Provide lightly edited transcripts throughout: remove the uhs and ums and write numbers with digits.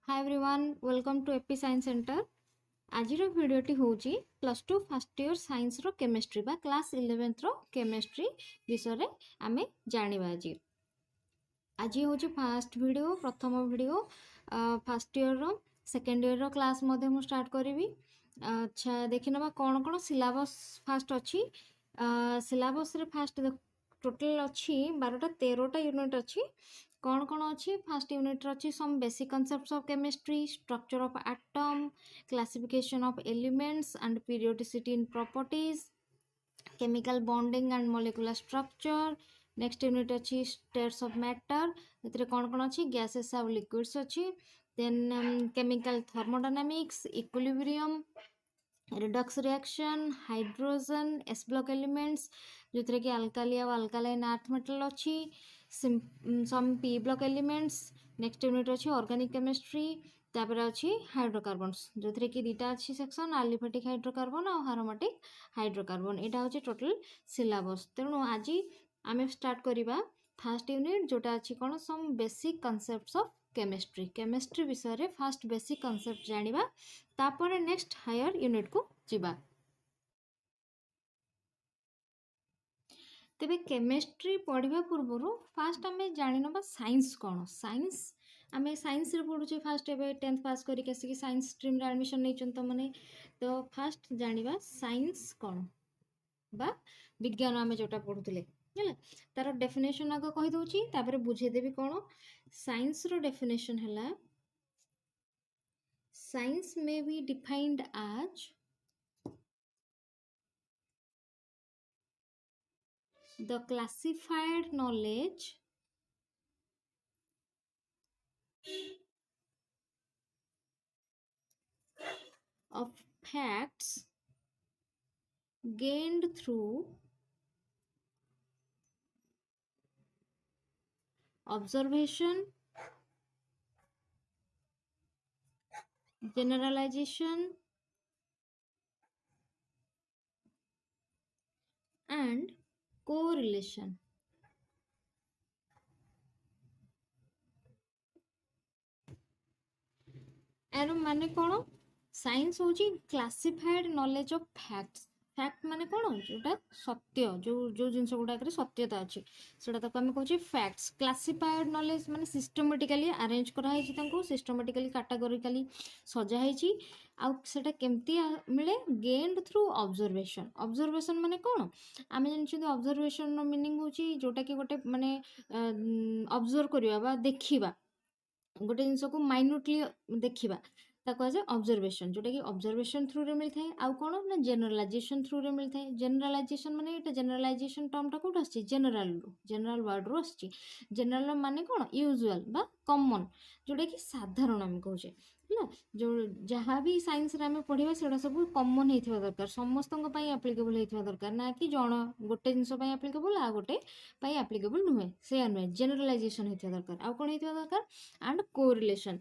Hi everyone welcome to AP science centre. आज भिडियोटी हूँ +2 फर्स्ट ईयर साइंस रो केमिस्ट्री बा क्लास 11th रो केमिस्ट्री विषय आमे जानिबा। आज हूँ फास्ट वीडियो प्रथम वीडियो फर्स्ट ईयर रो सेकेंड ईयर रो क्लास मु स्टार्ट करी। अच्छा देखि नबा कौन कौन सिलेबस फास्ट अच्छी। सिलेबस रे फास्ट टोटल अच्छी 12टा 13टा यूनिट अच्छी। कौन कौन अच्छी फास्ट यूनिट अच्छी some basic concepts of chemistry, structure of atom, classification of elements and periodicity in properties, chemical bonding and molecular structure. Next unit अच्छी स्टेट्स ऑफ मैटर, एतरे कौन कौन अच्छी गैसेस और लिक्विड्स अच्छी। Then chemical thermodynamics, equilibrium, redox reaction, hydrogen, s block elements जो थे कि अल्काली और अल्कालाइन अर्थ मेटल अच्छी, some p block elements. Next unit अच्छी ऑर्गेनिक केमिस्ट्री, तापर अच्छी हाइड्रोकार्बन्स जो थे कि दुटा अच्छी सेक्शन आलिफेटिक हाइड्रोकार्बन और एरोमेटिक हाइड्रोकार्बन। यहाँ हूँ टोटल सिलेबस। तेणु आज आम स्टार्ट करवा फास्ट यूनिट जोटा अच्छी कौन some basic concepts of chemistry. Chemistry विषय रे फास्ट बेसिक कॉन्सेप्ट जानिबा, तापर नेक्स्ट हायर यूनिट को जीवा। तेबे केमिस्ट्री पढ़िबा पूर्व फास्ट आम जानिनबा साइंस कौन। साइंस आम साइंस रे पढ़ुचे फास्ट एबे 10th पास करके आसिक साइंस स्ट्रीम रे एडमिशन नहीं तो मैंने तो फास्ट जानिबा साइंस कौन बा विज्ञान आम जोटा पढ़ुले है तार डेफिनेशन आग कही दउची तापर बुझेदेवी कौन। साइंस रो डेफिनेशन है science may be defined as the classified knowledge of facts gained through observation, generalization and correlation। यार माने कौन साइंस हूँ classified knowledge of facts. Fact माने कौन जोटा सत्य जो जो जिनस गुड़ाक सत्यता अच्छी से आम कहे फैक्ट्स। क्लासिफाइड नॉलेज माने सिस्टमेटिकली अरेंज कराई सिस्टमेटिकली कैटेगोरिकली सजाई आउटा केमती मिले गेन्ड थ्रू ऑब्जर्वेशन। ऑब्जर्वेशन माने कौन आम जानते ऑब्जर्वेशन मीनिंग हूँ जोटा कि गोटे माने ऑब्जर्व करवा देखा गोटे जिनस को माइन्यूटली देखा कहुए ऑब्जर्वेशन जोटा कि ऑब्जर्वेशन थ्रू रे मिलता है। आउ कौन ना जेनरलाइजेशन थ्रू रे मिलता है। जेनरलाइजेशन माने ये जेनरलाइजेशन टर्मटा कौट आसी जनरल वर्ड रू आसी। जनरल माने कौन यूजुअल बा कॉमन जोटा कि साधारण आम कहे है जो जहाँ भी साइंस रे आम पढ़ा से सब कॉमन होता दरकार समस्त एप्लिकेबल होता दरकार ना कि जन गोटे जिनस एप्लिकेबल आ गोटे एप्लिकेबल नुहे से नुहे जेनरलाइजेशन होता दरकार। आउ कौन होता दरकार एंड कोरिलेशन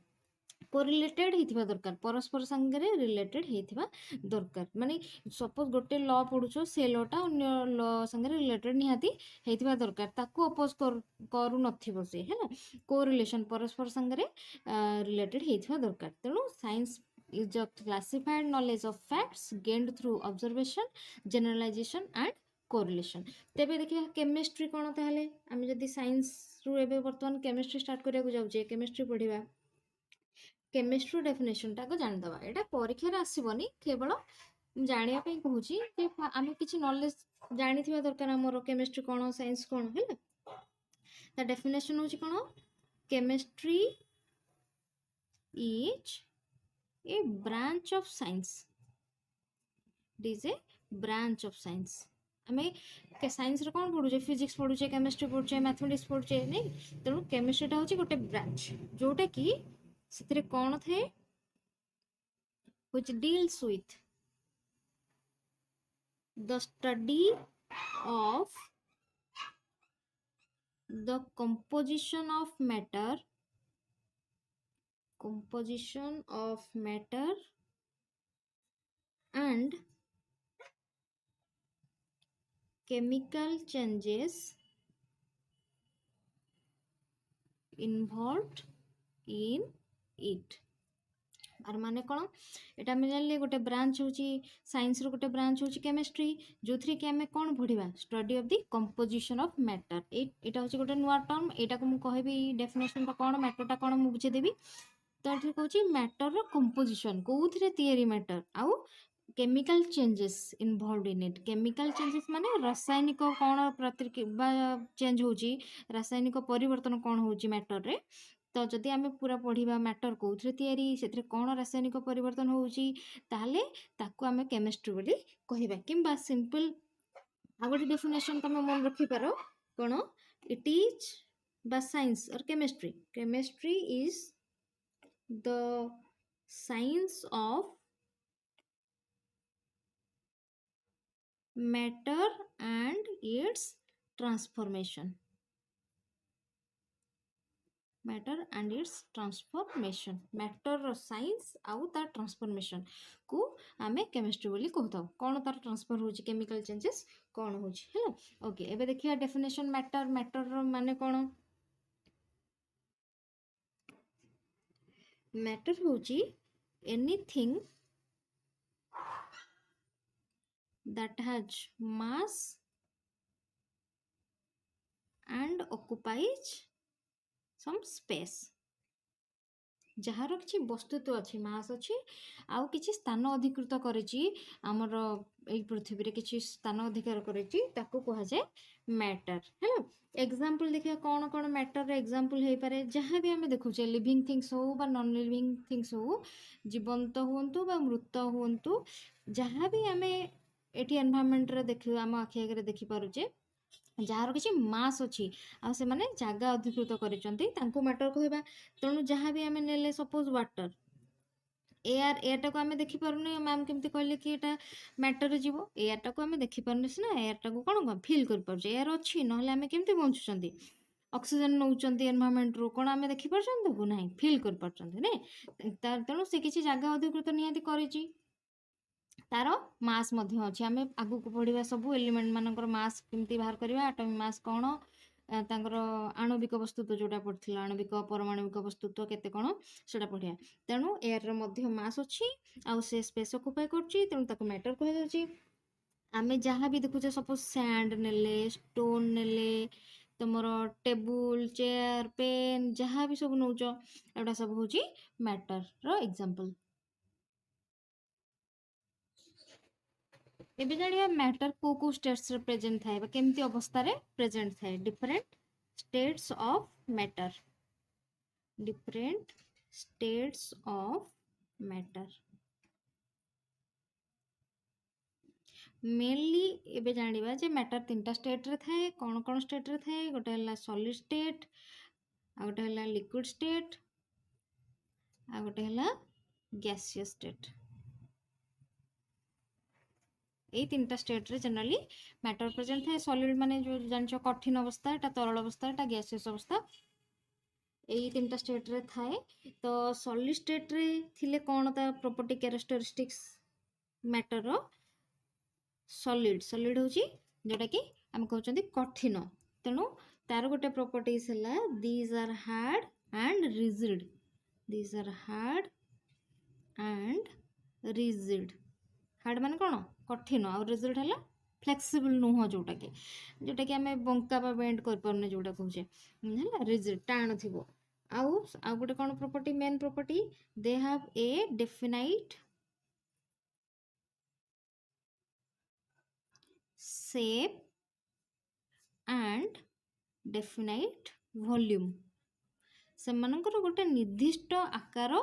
कोरिलेटेड होता दरकार परस्पर सांगे रिलेटेड होता दरकार। माने सपोज गोटे लॉ पढ़ुछ से लॉटा अन्य लॉ सांगे रिलेटेड निहाती होता दरकार ताकू अपोज करू नथिबो से है ना। कोरिलेशन परस्पर सांगे रिलेटेड होता दरकार। तेणु science is a classified knowledge of facts gained through observation, generalization and correlation। तेबे देखिए केमिस्ट्री कौन ताहले आम जदि साइंस रु एबे वर्तमान केमिस्ट्री स्टार्ट करिया जाउछे केमिस्ट्री पढ़िबा। केमिस्ट्री डेफिनेशन टाको जानिदबा एटा परीक्षा रे आसीबनी केवल जानिया पे कहूची जे आमे किछि नॉलेज जानिथिबा दरकार हमर केमिस्ट्री कौन साइंस कौन है। ता डेफिनेशन होची कौन chemistry is a branch of science. It is a branch of science. आम साइंस रे कौन पढ़ुचे फिजिक्स पढ़ुचे केमिस्ट्री पढ़ुचे मैथमेटिक्स पढ़ुचे नहीं। तेणु केमिस्ट्रीटा हूँ गोटे ब्रांच जोटा कि से कौन थे which deals with the study of the composition of matter and chemical changes involved in it। आर माने कौन एटा आम जान गोटे ब्रांच हूँ साइंस रो गोटे ब्रांच हूँ केमिस्ट्री जो थी कि आम कौन पढ़ा study of the composition of matter एटा हूँ गोटे नुआ टर्म एटा को मुझे कहबी डेफिनेशन कौन मैटरटा कौन मुझे बुझेदेवी तो ये कहूँ मैटर रो कंपोजिशन कौन तैयारी मैटर आउ chemical changes involve in it chemical changes माने रासायनिक कौन प्रतिक्रिया चेंज होची रासायनिक परिवर्तन कौन होची मैटर रे तो जदि आम पूरा पढ़ा मैटर कौन तैयारी से कौन रासायनिक परिवर्तन होची ताहले ताकू आम केमिस्ट्री बोली कहबा किंबा सिंपल आ गोटे डेफिनेशन तुम मन रखिपार कौन इट इज बा साइंस और chemistry is the science of matter and its transformation matter and its transformation matter रो साइंस आउ तार ट्रांसफॉर्मेशन को आमे केमिस्ट्री बोली कहता कौन तार ट्रांसफर होची केमिकल चेंजेस कौन होची है ओके एबे देखिया डेफिनेशन मैटर रो माने कौन मैटर होची anything that has mass and occupies some space jar किसी वस्तुत्व अच्छी मास अच्छी आउ किसी स्थान अधिकृत करेची आमर एई पृथ्वी रे किसी स्थान अधिकार करेची ताको कहा जाए मैटर है एग्जांपल देखिए कौन कौन मैटर रे एग्जांपल हे पारे जहाँ भी हमें देखुचे लिविंग थिंग्स हो बा नॉन लिविंग थिंग्स हो जीवंत हुंतु बा मृत हुंतु जहाँ भी हमें एटी एनवायरनमेंट रे देखि आम आखि आगे देखि पारुचे जार किसी मास अच्छी आ से माने जागा अधिकृत करिसंती तांको मैटर कहबा तेणु जहाँ भी आम नेले सपोज वाटर एयरटा को आम देखिपारे मैम केमती कहले कि एटा मैटर जीव एयरटा को आम देखिपारे सीना एयरटा को कौन फिल कर एयर अच्छी ना आम केमती बंचुंट ऑक्सीजन नौचंती एनवायरनमेंट रू कौन आम देखिपारे ना फिल कर तेणु से किसी जगह अधिकृत निहाती करिची तार मास अच्छी आम आगू पढ़ा सब एलिमेंट मानकर मास केमती बाहर करवा आटमिक मास कौन तांकर आणविक वस्तुत्व जोटा पढ़ा आणविक परमाणविक वस्तुत्व केते कौन से पढ़ा तेणु एयर मास अच्छी आउ से स्पेस ऑक्युपाई करछि तेणु ताको मैटर कह जाउछि आमे जहाँ भी देखुचे सपोज सैंड नेले स्टोन नेले तुमर टेबुल चेयर पेन जहाँ भी सब नौच एटा सब हूँ मैटर रो एग्जांपल एबे जानिया मैटर को स्टेट्स रे प्रेजेंट थाए केमती अवस्था रे प्रेजेंट थाए different states of matter different states of matter mainly एबे जानिबा जे मैटर तीनटा स्टेट रे थाए कौन कौन स्टेट रे थाए गोटे हला सॉलिड स्टेट आ गोटे हला लिक्विड स्टेट आ गोटे हला गैसियस स्टेट এই তিনটা স্টেট রে জেনারেলি ম্যাটার প্রেজেন্ট থাকে সলিড মানে যে জানছো কঠিন অবস্থা এটা তরল অবস্থা এটা গ্যাসিয়াস অবস্থা এই তিনটা স্টেট রে থাকে তো সলিড স্টেট রে থিলে কোন তা প্রপার্টি ক্যারেক্টারিস্টিক্স ম্যাটার रो সলিড হচ্ছে যেটা কি আমি कहउछंती কঠিন তেণু তার গোটে প্রপার্টিজ হলা these are hard and rigid these are hard and rigid hard मान कौन कठिन आ रिजिड है फ्लेक्सिबल नुह जोटा कि आम बंका बेंड कर जोटा कहे है रिजिड टाण थी आउ गोटे कौन property main property they have a definite shape and definite volume से गोटे निर्दिष्ट आकार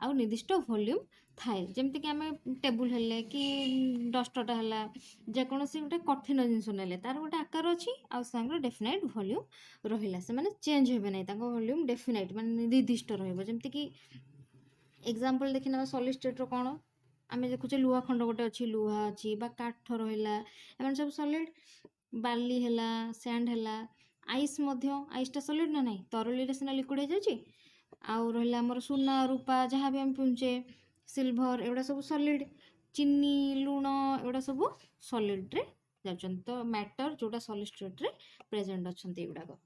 आ निर्दिष्ट वॉल्यूम थाए जमती आम टेबुल हेले कि डस्टरटा है जेकोसी गोटे कठिन जिनस ने तार गोटे आकार अच्छी आगे डेफिनाइट वॉल्यूम रहा से मैंने चेंज हे ना वॉल्यूम डेफिनाइट माने निर्दिष्ट रमती कि एग्जांपल देखी ना सॉलिड स्टेट रो कौन आम देखुचे लुहा खंड गोटे अच्छी लुहा अच्छी काठ रहा एम सब सॉलिड बाली है सैंड है आइस आइसटा सॉलिड ना नहीं तरली सीना लिक्विड हो जाए आउ रहा आमर सुना रूपा जहाँ भी आम पिउचे सिल्भर एगुड़ा सब सॉलिड चीनी लुण एगुड़ा सब सॉलिड रे जाउछन तो मैटर जोटा सॉलिड स्टेट रे प्रेजेंट अच्छा एगुड़ाक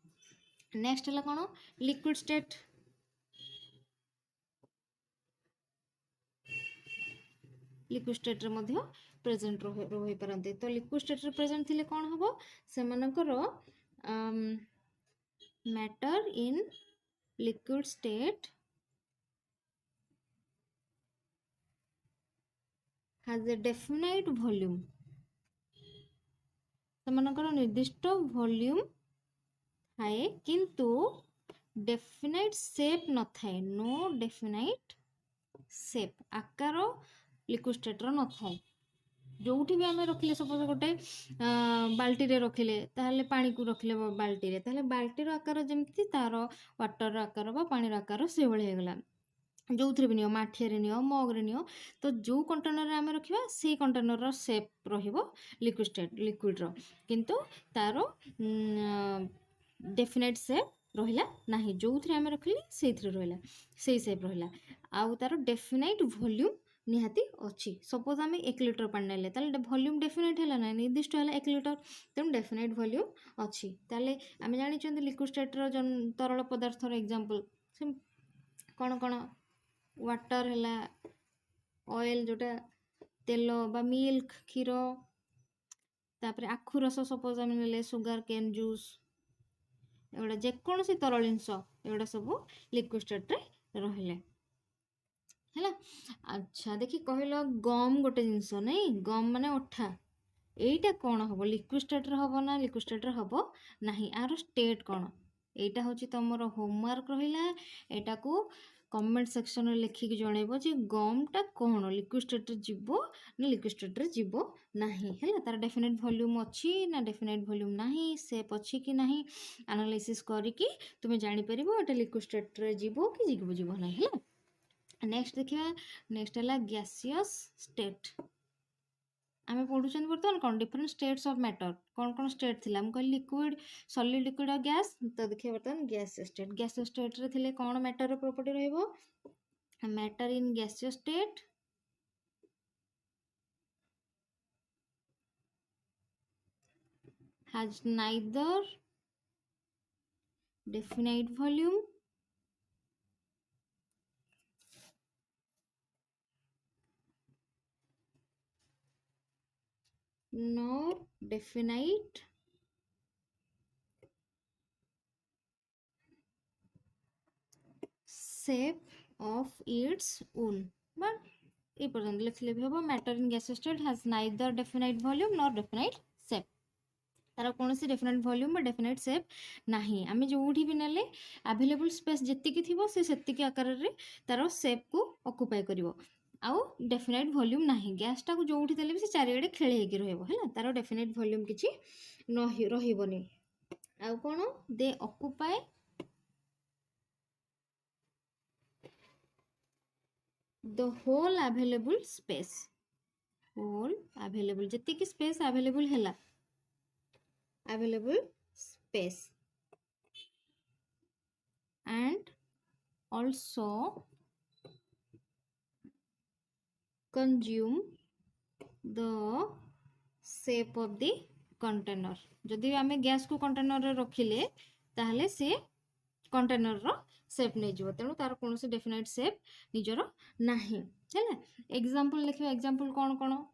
नेक्स्ट है कौन लिक्विड स्टेट लिक्विड स्टेट रे मध्य प्रेजेंट रही पारंती। तो लिक्विड स्टेट रे प्रेजेंट थिले कोन हबो सेमानकर matter in liquid state has a definite volume, ସେମାନଙ୍କର ନିର୍ଦ୍ଦିଷ୍ଟ ଭଲ୍ୟୁମ୍ ଥାଏ କିନ୍ତୁ ଡେଫିନାଇଟ୍ ସେପ୍ ନଥାଏ। नो डेफिनाइट सेप आकार लिक्विड स्टेटर नଥାଏ। जोठी भी आम रखिले सपोज गोटे बाल्टी रे रखिले ताहले पानी को रखिले बाल्टी रे ताहले बाल्टीर आकार जेमती तार वाटर आकार बा पानी आकार से भଳି ହେଇଗଲା। जो भी नियो माठिया नियो मग रे नियो तो जो कंटेनर आम रखा से कंटेनर सेप रहिबो लिक्विड स्टेट लिक्विड रो किंतु तारो डेफिनेट सेप रहिला नाही। जो आम रखिले से रहिला से सेप रहिला आउ तारो डेफिनाइट वॉल्यूम निहाती अच्छी। सपोज आम 1 लिटर पानी नेले ताले वॉल्यूम डेफिनाइट है ना निर्दिष्ट है 1 लिटर तेणु डेफिनाइट वॉल्यूम अच्छी। ताले आम जानी लिक्विड स्टेट रो तरल पदार्थर एग्जांपल कौन कौन वाटर है ऑयल जोटा तेल बा मिल्क क्षीर तापर आखु रस सपोज आम ने सुगर केन जूस एगुड़ा जेकोसी तरल जिनस एगुड़ा सब लिक्विड स्टेट रे रहिले है। अच्छा देखी कहल गम गोटे जिनस नहीं गम माने अठा एटा कौन हम लिक्विड स्टेट रे हम ना लिक्विड स्टेट रे हम ना आर स्टेट कौन एटा हूँ तुम होमवर्क रहा एटा को कमेंट सेक्शन में लिखिक जनइब जे गमटा कौन लिक्विड स्टेट रे जीवो ना लिक्विड स्टेट रे जीवो नाही है तार डेफिनेट वॉल्यूम अच्छी ना डेफिनेट वॉल्यूम नाही सेप अच्छी कि नाही एनालिसिस करिकी तुम जानि परिबो एटा लिक्विड स्टेट रे जीवो कि जीवो नाही है। नेक्स्ट देखिए नेक्स्ट है गैसियस स्टेट आम पढ़ुं बर्तमान कौन डिफरेंट स्टेट्स ऑफ मैटर कौन कौन स्टेट थिला हम कहली लिक्विड सॉलिड लिक्विड और गैस तो देखिए बर्तमान गैसियस स्टेट रे थिले कौन मैटर प्रॉपर्टी रहइबो matter in gaseous state has neither definite volume nor definite shape of its own but ये पर्यंत लिखले भी हम matter in gas state has neither definite volume nor definite shape तार कौन सी डेफिनाइट वॉल्यूम बा डेफिनाइट शेप नाही आम जो भी नेले अवेलेबल स्पेस जेतिकी थिबो से सेतिकी आकार रे तार शेप को ऑक्युपाई करिवो आउ डेफिनाइट वॉल्यूम नाही गैसटा को जोठी देले भी से चारिआडे खेळे हेकी रहइबो हैला तार डेफिनाइट वॉल्यूम किछि नहि रहिबोनी आउ कोन they occupy the whole available space whole available जेतिकी स्पेस अवेलेबल हैला available space and also consume the shape of the container जदि आमे गैस को कंटेनर रे रखिले ताहले से कंटेनर रो शेप नहीं जीवो तेणु तार कौन से डेफिनाइट शेप निजर नाही है। एग्जांपल लिखिए एग्जांपल कौन कौन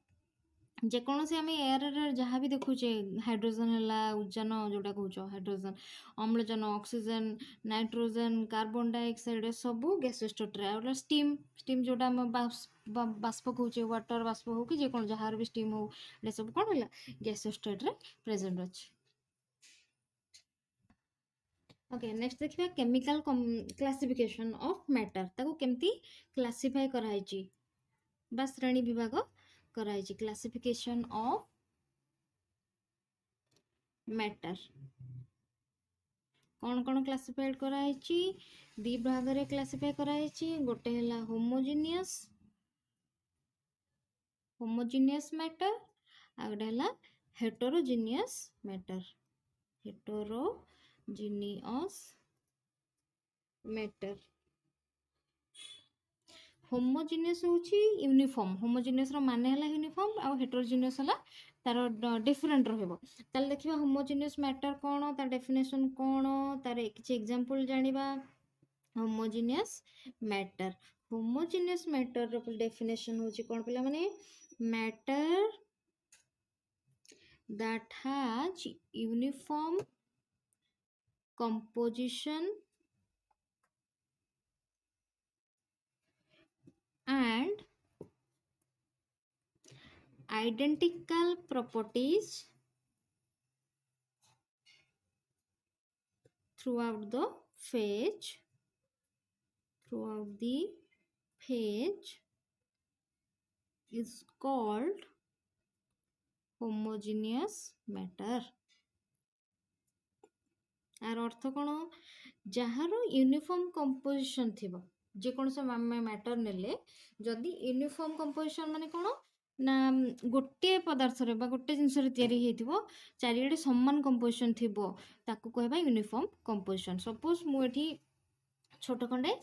जेकोसी आम एयर जहाँ भी देखुचे हाइड्रोजन है उजान जोटा कौच हाइड्रोजन अम्लजान ऑक्सीजन नाइट्रोजन कार्बन डाइऑक्साइड सब गैस स्टेट स्टीम स्टीम जोटा बाष्प कौचे वाटर बाष्प हो कि जेको जार भी स्टीम हो ये सब कौन है गैस स्टेट रे प्रेजेंट अच्छे। ओके नेक्स्ट देखिए केमिकल क्लासिफिकेशन ऑफ मैटर ताको केमती क्लासिफाई कराई बा श्रेणी विभाग कराई क्लासिफिकेशन ऑफ मैटर कौन कौन क्लासिफाइड कराई दी भाग रे क्लासिफाई कराई गोटे है होमोजीनियस मैटर आ गोटे है heterogeneous matter heterogeneous matter homogeneous होची यूनिफॉर्म होमोजीनियस रो माने हला यूनिफॉर्म आ हेटेरोजीनियस हला तार डिफरेंट रहबो ताले देखिबा होमोजीनियस मैटर कोन तार डेफिनेशन कोन तार किछि एग्जांपल जानिबा homogeneous matter homogeneous matter definition होची कोन पिला माने matter that has uniform composition and identical properties throughout the phase is called homogeneous matter यार अर्थ कौन जार यूनिफॉर्म कंपोजिशन थी जेकोसी मैटर नेले जदि यूनिफॉर्म कंपोजिशन माने कौन ना गोटे पदार्थ गोटे जिनस चारिड़े समान कंपोजिशन थी ताकू कहबा यूनिफॉर्म कंपोजिशन सपोज मुझे छोट खंडे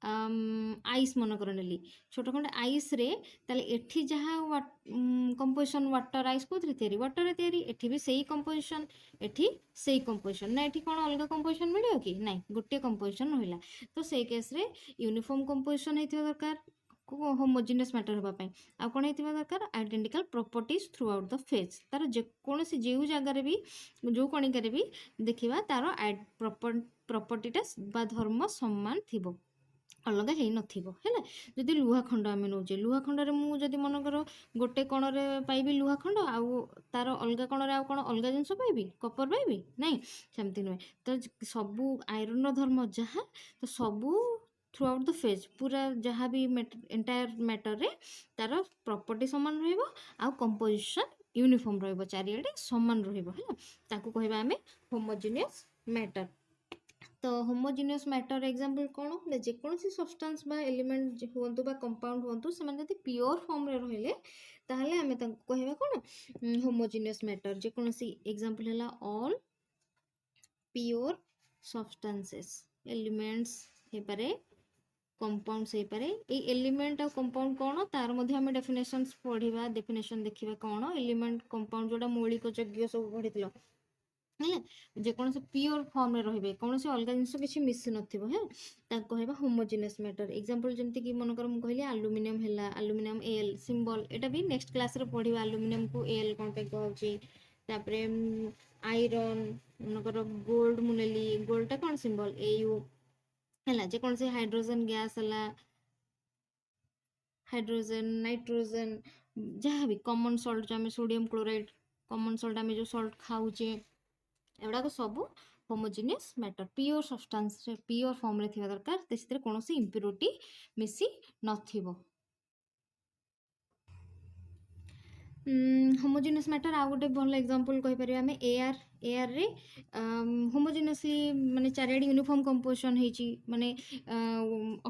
आइस मनकर नेली छोट खंडे आइस रे ताले एठी जहाँ कंपोजिशन वाटर आइस कोथरे तैयारी वाटर रे तैयारी एठी भी सेही कंपोजिशन एठी सेही कंपोजिशन ना एठी कोन अलगा कंपोजिशन मिलियो कि नाही गोटे कंपोजिशन रहिला तो सेही केस रे यूनिफॉर्म कंपोजिशन हेतिबा दरकार होमोजीनियस मैटर होबा पई आ कोन हेतिबा दरकार identical properties through out the phase तार जे कोनोसी जेउ जगह रे भी जो कणिका रे भी देखिबा तार प्रॉपर्टीटा बा धर्म समान थिबो अलग है नथिबो हैला जदि लुहा खंड आमे नौचे लुहा खंड रे मु जदि मन करो गोटे कण रे पाइबी लुहा खंड आउ तार अलगा कण रे आउ कोन अलगा जिंस पाइबी कपर पाइबी नहीं सेमति नय तो सबु आयरन रो धर्म जहा तो सबु थ्रू आउट द फेज पूरा जहाँ भी एंटायर मैटर रे तार प्रॉपर्टी समान रहइबो आउ कंपोजिशन यूनिफॉर्म रहइबो चारियाडे समान रहइबो हैला ताकू कहबा आमे होमोजीनियस मैटर तो होमोजीनियस मैटर एग्जांपल कौन ना जेकोसी सब्सटेंस बा एलिमेंट हुंतु बा कंपाउंड हुंतु से माने जदि प्योर फॉर्म रे रहिले ताहले आमे तांको कहबा कोन होमोजीनियस मैटर जेकोसी एग्जांपल हला ऑल प्योर सब्सटेंसेस एलिमेंट्स हे पारे कंपाउंड्स हे पारे ए एलिमेंट और कंपाउंड कौन तार मध्ये आमे डेफिनेशंस पढिबा डेफिनेशन देखिबा कौन एलिमेंट कंपाउंड जोडा मौलिक यज्ञ सब पढितलो है जेकोसी प्योर फॉर्म रे रहिबे कोनोसी अलगा जिंस किछि मिस नथिबो है ताक कहबा होमोजीनियस मैटर एग्जांपल जेमति कि मन कर मु कहली एल्युमिनियम हैला एल्युमिनियम एल सिंबल एटा भी नेक्स्ट क्लास रे पढिबा एल्युमिनियम को एल कोन पे कहउची तापरे आयरन मन कर गोल्ड मुनेली गोल्ड टा कोन सिंबल एयू हैला जेकोसी हाइड्रोजन गैस हैला हाइड्रोजन नाइट्रोजन जहाँ भी कॉमन सॉल्ट जो आम सोडियम क्लोराइड कॉमन सॉल्ट आम जो सॉल्ट खाऊचे एगुड़ाक सब homogeneous matter pure substance pure form रे थिबा दरकार तेसितरे कोनोसी इम्प्योरिटी मिसी नथिबो होमोजीनियस मैटर आ गोटे भल एग्जांपल कहि परिबा आमे एआर रे होमोजीनियसली माने चारिआडे यूनिफॉर्म कंपोजिशन हेची माने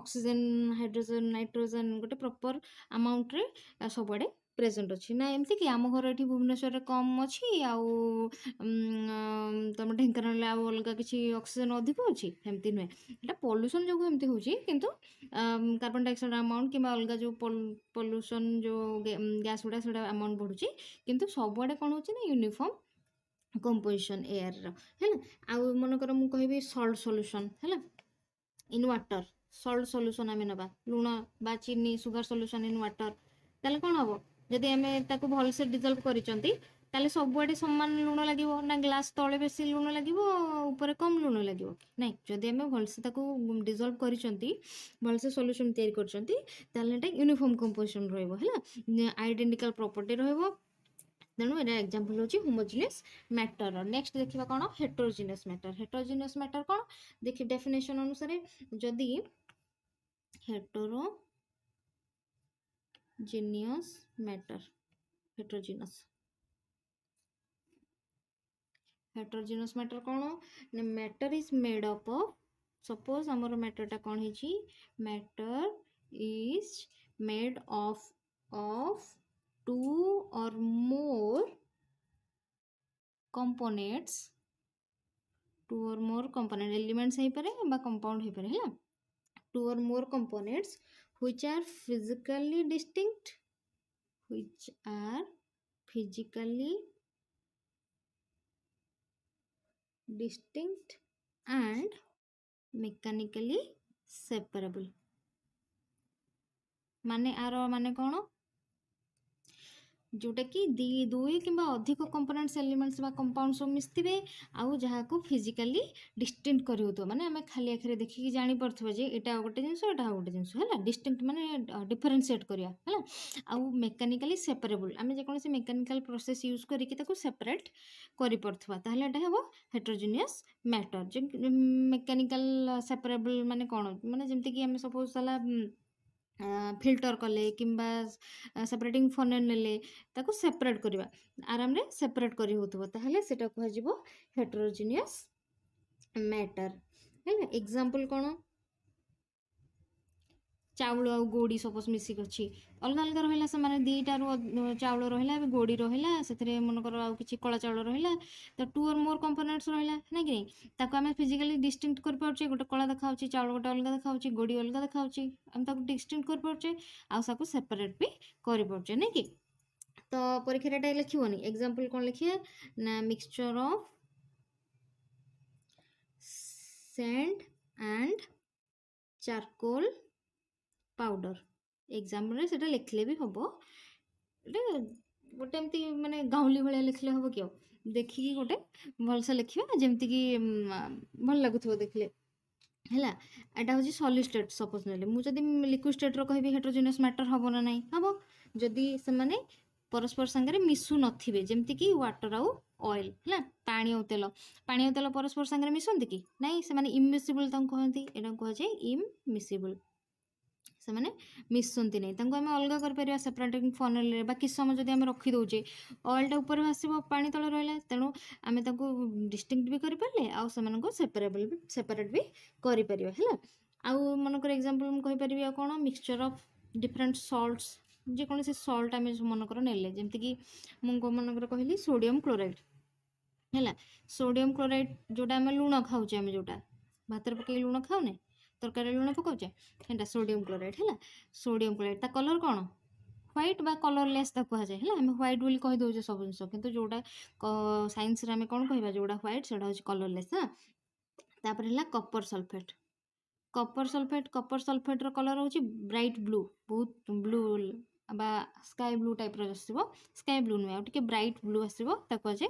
ऑक्सीजन हाइड्रोजन नाइट्रोजन गोटे प्रॉपर अमाउंट रे सबआडे प्रेजेंट अच्छी ना एमती कि आम घर ये भुवनेश्वर कम अच्छी आउ तुम ढेंकानाल आउ अलग किसी ऑक्सीजन अधिक अच्छी एमती नुहे एटा पॉल्यूशन जो एमती होची किंतु कार्बन डाइऑक्साइड अमाउंट कि अलग जो पॉल्यूशन जो गैस गुड़ा से अमाउंट बढ़ुची किंतु सबुआडे कौन होची ना यूनिफॉर्म कंपोजिशन एयर रो हैला आउ मनकर मु कहबी सॉल्ट सॉल्यूशन हैला इन वाटर सॉल्ट सॉल्यूशन आमे नबा लूण बा चीनी सुगर सॉल्यूशन इन वाटर ताले कौन हम जदि आम ताको भलसे डिजल्व करिसंती ताले सबुआडे समान लूण लागिवो ना ग्लास तळे बेसी लूण लागिवो ऊपर कम लूण लागिवो नहीं जदि आम भलसे ताको डिजल्व करिसंती भलसे सॉल्यूशन तैयार करिसंती ताले एटा यूनिफॉर्म कंपोजिशन रहइबो हैला आइडेंटिकल प्रॉपर्टी रहइबो तेणु एटा एग्जांपल होची होमोजीनियस मैटर नेक्स्ट देखिबा कोन हेटेरोजीनियस मैटर कोन देखि डेफिनेशन अनुसार जदि heterogeneous matter heterogeneous matter कौन matter is made up of suppose हमर matter टा कौन है matter is made of two or more components elements है पारे बा compound है पारे हैला two or more components which are physically distinct and mechanically ସେପାରେବଲ୍ ମାନେ ଆର ମାନେ କ'ଣ जोटा कि दुई किंबा अधिक कंपोनेंट्स एलिमेंट्स बा कंपाउंड सब मिसथिबे आउ जहाको फिजिकली डिस्टिंक्ट करि होतो माने हमें खाली आखरे देखि जानि परथबो जे एटा गोटे जिंस एटा गोटे जिंस हैला डिस्टिंक्ट माने डिफरेंशिएट करिया हैला आउ मेकानिकली सेपरेबल आमे जे कोनसे मेकानिकल प्रोसेस यूज करि कि ताको सेपरेट करि परथबा ताहले एटा हेबो हेटेरोजेनियस मैटर जे मेकानिकल सेपरेबल माने कोन माने जेमति कि हमें सपोज साला फिल्टर कले किंबा सेपरेटिंग फनेल नेले ताको सेपरेट करिवा आराम रे सेपरेट करि होतबो ताहले सेटा कहै जिवो हेटेरोजेनियस मैटर हैला एग्जांपल कोन चाउल आ गोड़ी सपोज मिसिक अच्छी अलग अलग रहा से मैंने दुईटार चाउल रहा गोड़ी रहा से मनकर आउ कि कला चाउल रहा तो 2 or more कंपोनेंट्स रहा ना कि नहीं ताको आम फिजिकली डिस्टिंक्ट कर पारे गोटे कला देखा चाउल गोटे अलग देखा गोड़ी अलग देखा आम डिस्टिंक्ट कर पारे आउ सेपरेट भी कर पारे नहीं कि तो परीक्षा लिखोनी एग्जांपल कौन लिखिए ना mixture of sand and charcoal powder exam रे सेटा लिखले भी हबो गोटे एमती माने गाउली भले लिखले हबो कि देखिकी गोटे भलसे लिखिबा जेमती कि भल लागुथबो देखले हैला एटा होची सॉलिड स्टेट सपोज नेले मु जदी लिक्विड स्टेट रो कहबी हेटेरोजेनियस मैटर हबो ना नाही हबो जदी से माने परस्पर संगे मिसु नथिबे जेमती कि वाटर आउ ऑयल हैला पानी और तेल परस्पर संगे मिसंती कि नाही से माने इमिसिबल तंग कहंती एटा कह जाय इमिसिबल से मैंने मिसती नहीं आम अलग कर सेपरेटिंग फनेल बाकी समय जब आम रखी दौचे ऑयलटा ऊपर भासब पानी तले रहा तेणु आम डिस्टिंक्ट भी करें आउ सेपरेबल सेपरेट भी करें है आउ मनकर एग्जांपल मुझे कौन मिक्सचर ऑफ डिफरेंट सॉल्ट्स जेकोसी सॉल्ट आम मनकर नेले जमीक मुझे मनकर कहली सोडियम क्लोराइड है सोडियम क्लोराइड जोटा आम लुण खाऊे आम जोटा भात पकई लुण खाऊने तरकारी लुण पकाचे एटा सोडियम क्लोराइड है सोडियम क्लोराइड ता कलर कौन व्हाइट बा कलरलेस कह जाए है आम व्हाइट बोली कही दौचे सब जिन कितु जोटा साइंस आम कौन कह जोटा व्हाइट से हूँ कलरलेस हाँ तापर है कपर सल्फेट कलर हूँ ब्राइट ब्लू बहुत ब्लू बा स्काई ब्लू टाइप आसो स्काई ब्लू नुहे आगे ब्राइट ब्लू आसो कहे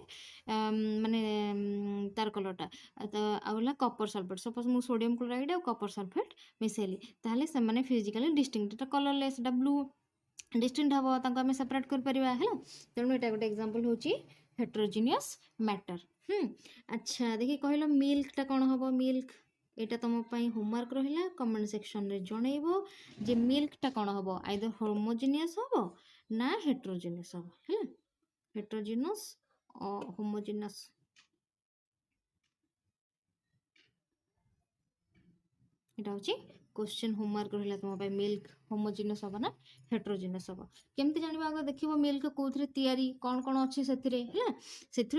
माने तार कलरटा तो आउला कपर सल्फेट सपोज मु सोडियम क्लोराइड और कपर सल्फेट मिसेली ताहले से माने physically distinct colourless blue distinct हम आम सेपरेट कर परिबा है तेणु एटा गोटे एग्जांपल होची हेटेरोजेनियस मैटर अच्छा देखि कहलो मिल्कटा कौन हम मिल्क एटा तुम होमवर्क रहा कमेंट सेक्शन रे जनइबो जे मिल्कटा कौन हम आइदर होमोजेनियस हम ना हेटेरोजेनियस हम है हेटेरोजेनियस और होमोजेनियस एटा होची क्वेश्चन होमवर्क रहा तुम मिल्क होमोजेनियस हम ना हेटेरोजेनियस हम केमती जानिबा आगे देखिबो मिल्क कोथरे तयारी कौन कौन अच्छी से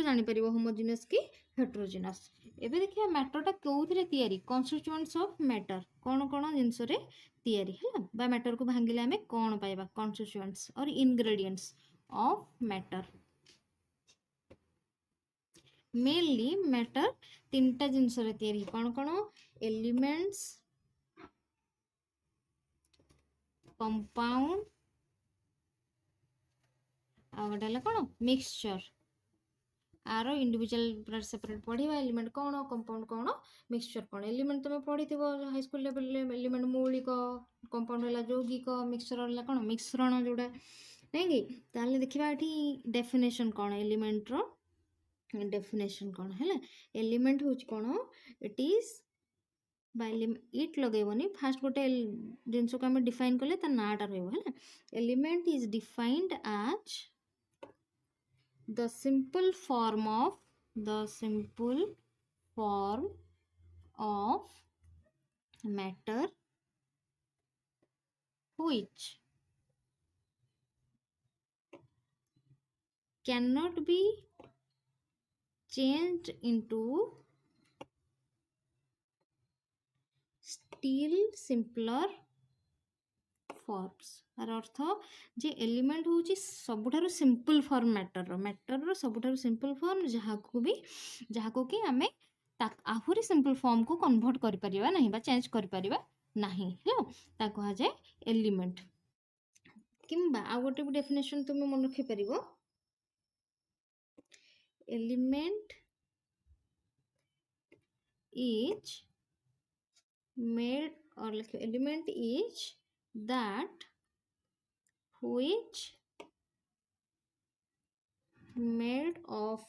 जानि परिबो होमोजेनियस की हेटेरोजेनियस एबे देखिए मैटरटा कोथरे तयारी कन्स्टिट्यूएंट्स ऑफ मैटर कौन कौन जिनस रे तयारी है बा मैटर को भांगिले आमे कौन पाइबा कन्स्टिट्यूएंट्स और ingredients of matter mainly matter तीनटा जिनस रे तयारी कौन कौन एलिमेंट्स कंपाउंड आ गटे कौन मिक्सचर आर इंडिविजुअल सेपरेट पढ़ा एलिमेंट कौन कंपाउंड कौन मिक्सचर कौन एलिमेंट तुम पढ़ी हाई स्कूल लेवल एलिमेंट मौलिक कंपाउंड है यौगिक मिक्सचर है कौन मिश्रण जोड़ा नहीं कि देखा ये डेफिनेशन कौन एलिमेंट रो डेफिनेशन कौन है एलिमेंट हूँ कौन इट इज इट लगेबनी फास्ट गोटे जिनस को आम डिफाइन कले नाटा रहा element is defined as the simple form of matter which cannot be changed into still simpler forms तार अर्थ जे एलिमेंट हूँ सबुठारु सिंपल फॉर्म मैटर सबुठारु सिंपल फॉर्म जहाँ को कि आमे आहुरी सिंपल फॉर्म को कन्वर्ट कर परिबा नहीं बा चेंज कर परिबा ନାହିଁ ହେଲା, ତାକୁ କୁହାଯାଏ ଏଲିମେଣ୍ଟ। କିମ୍ବା ଆଉ ଗୋଟେ ବି ଡେଫିନେସନ୍ ତୁମେ ମନେ ରଖିପାରିବ, element is made, or like element is that which made of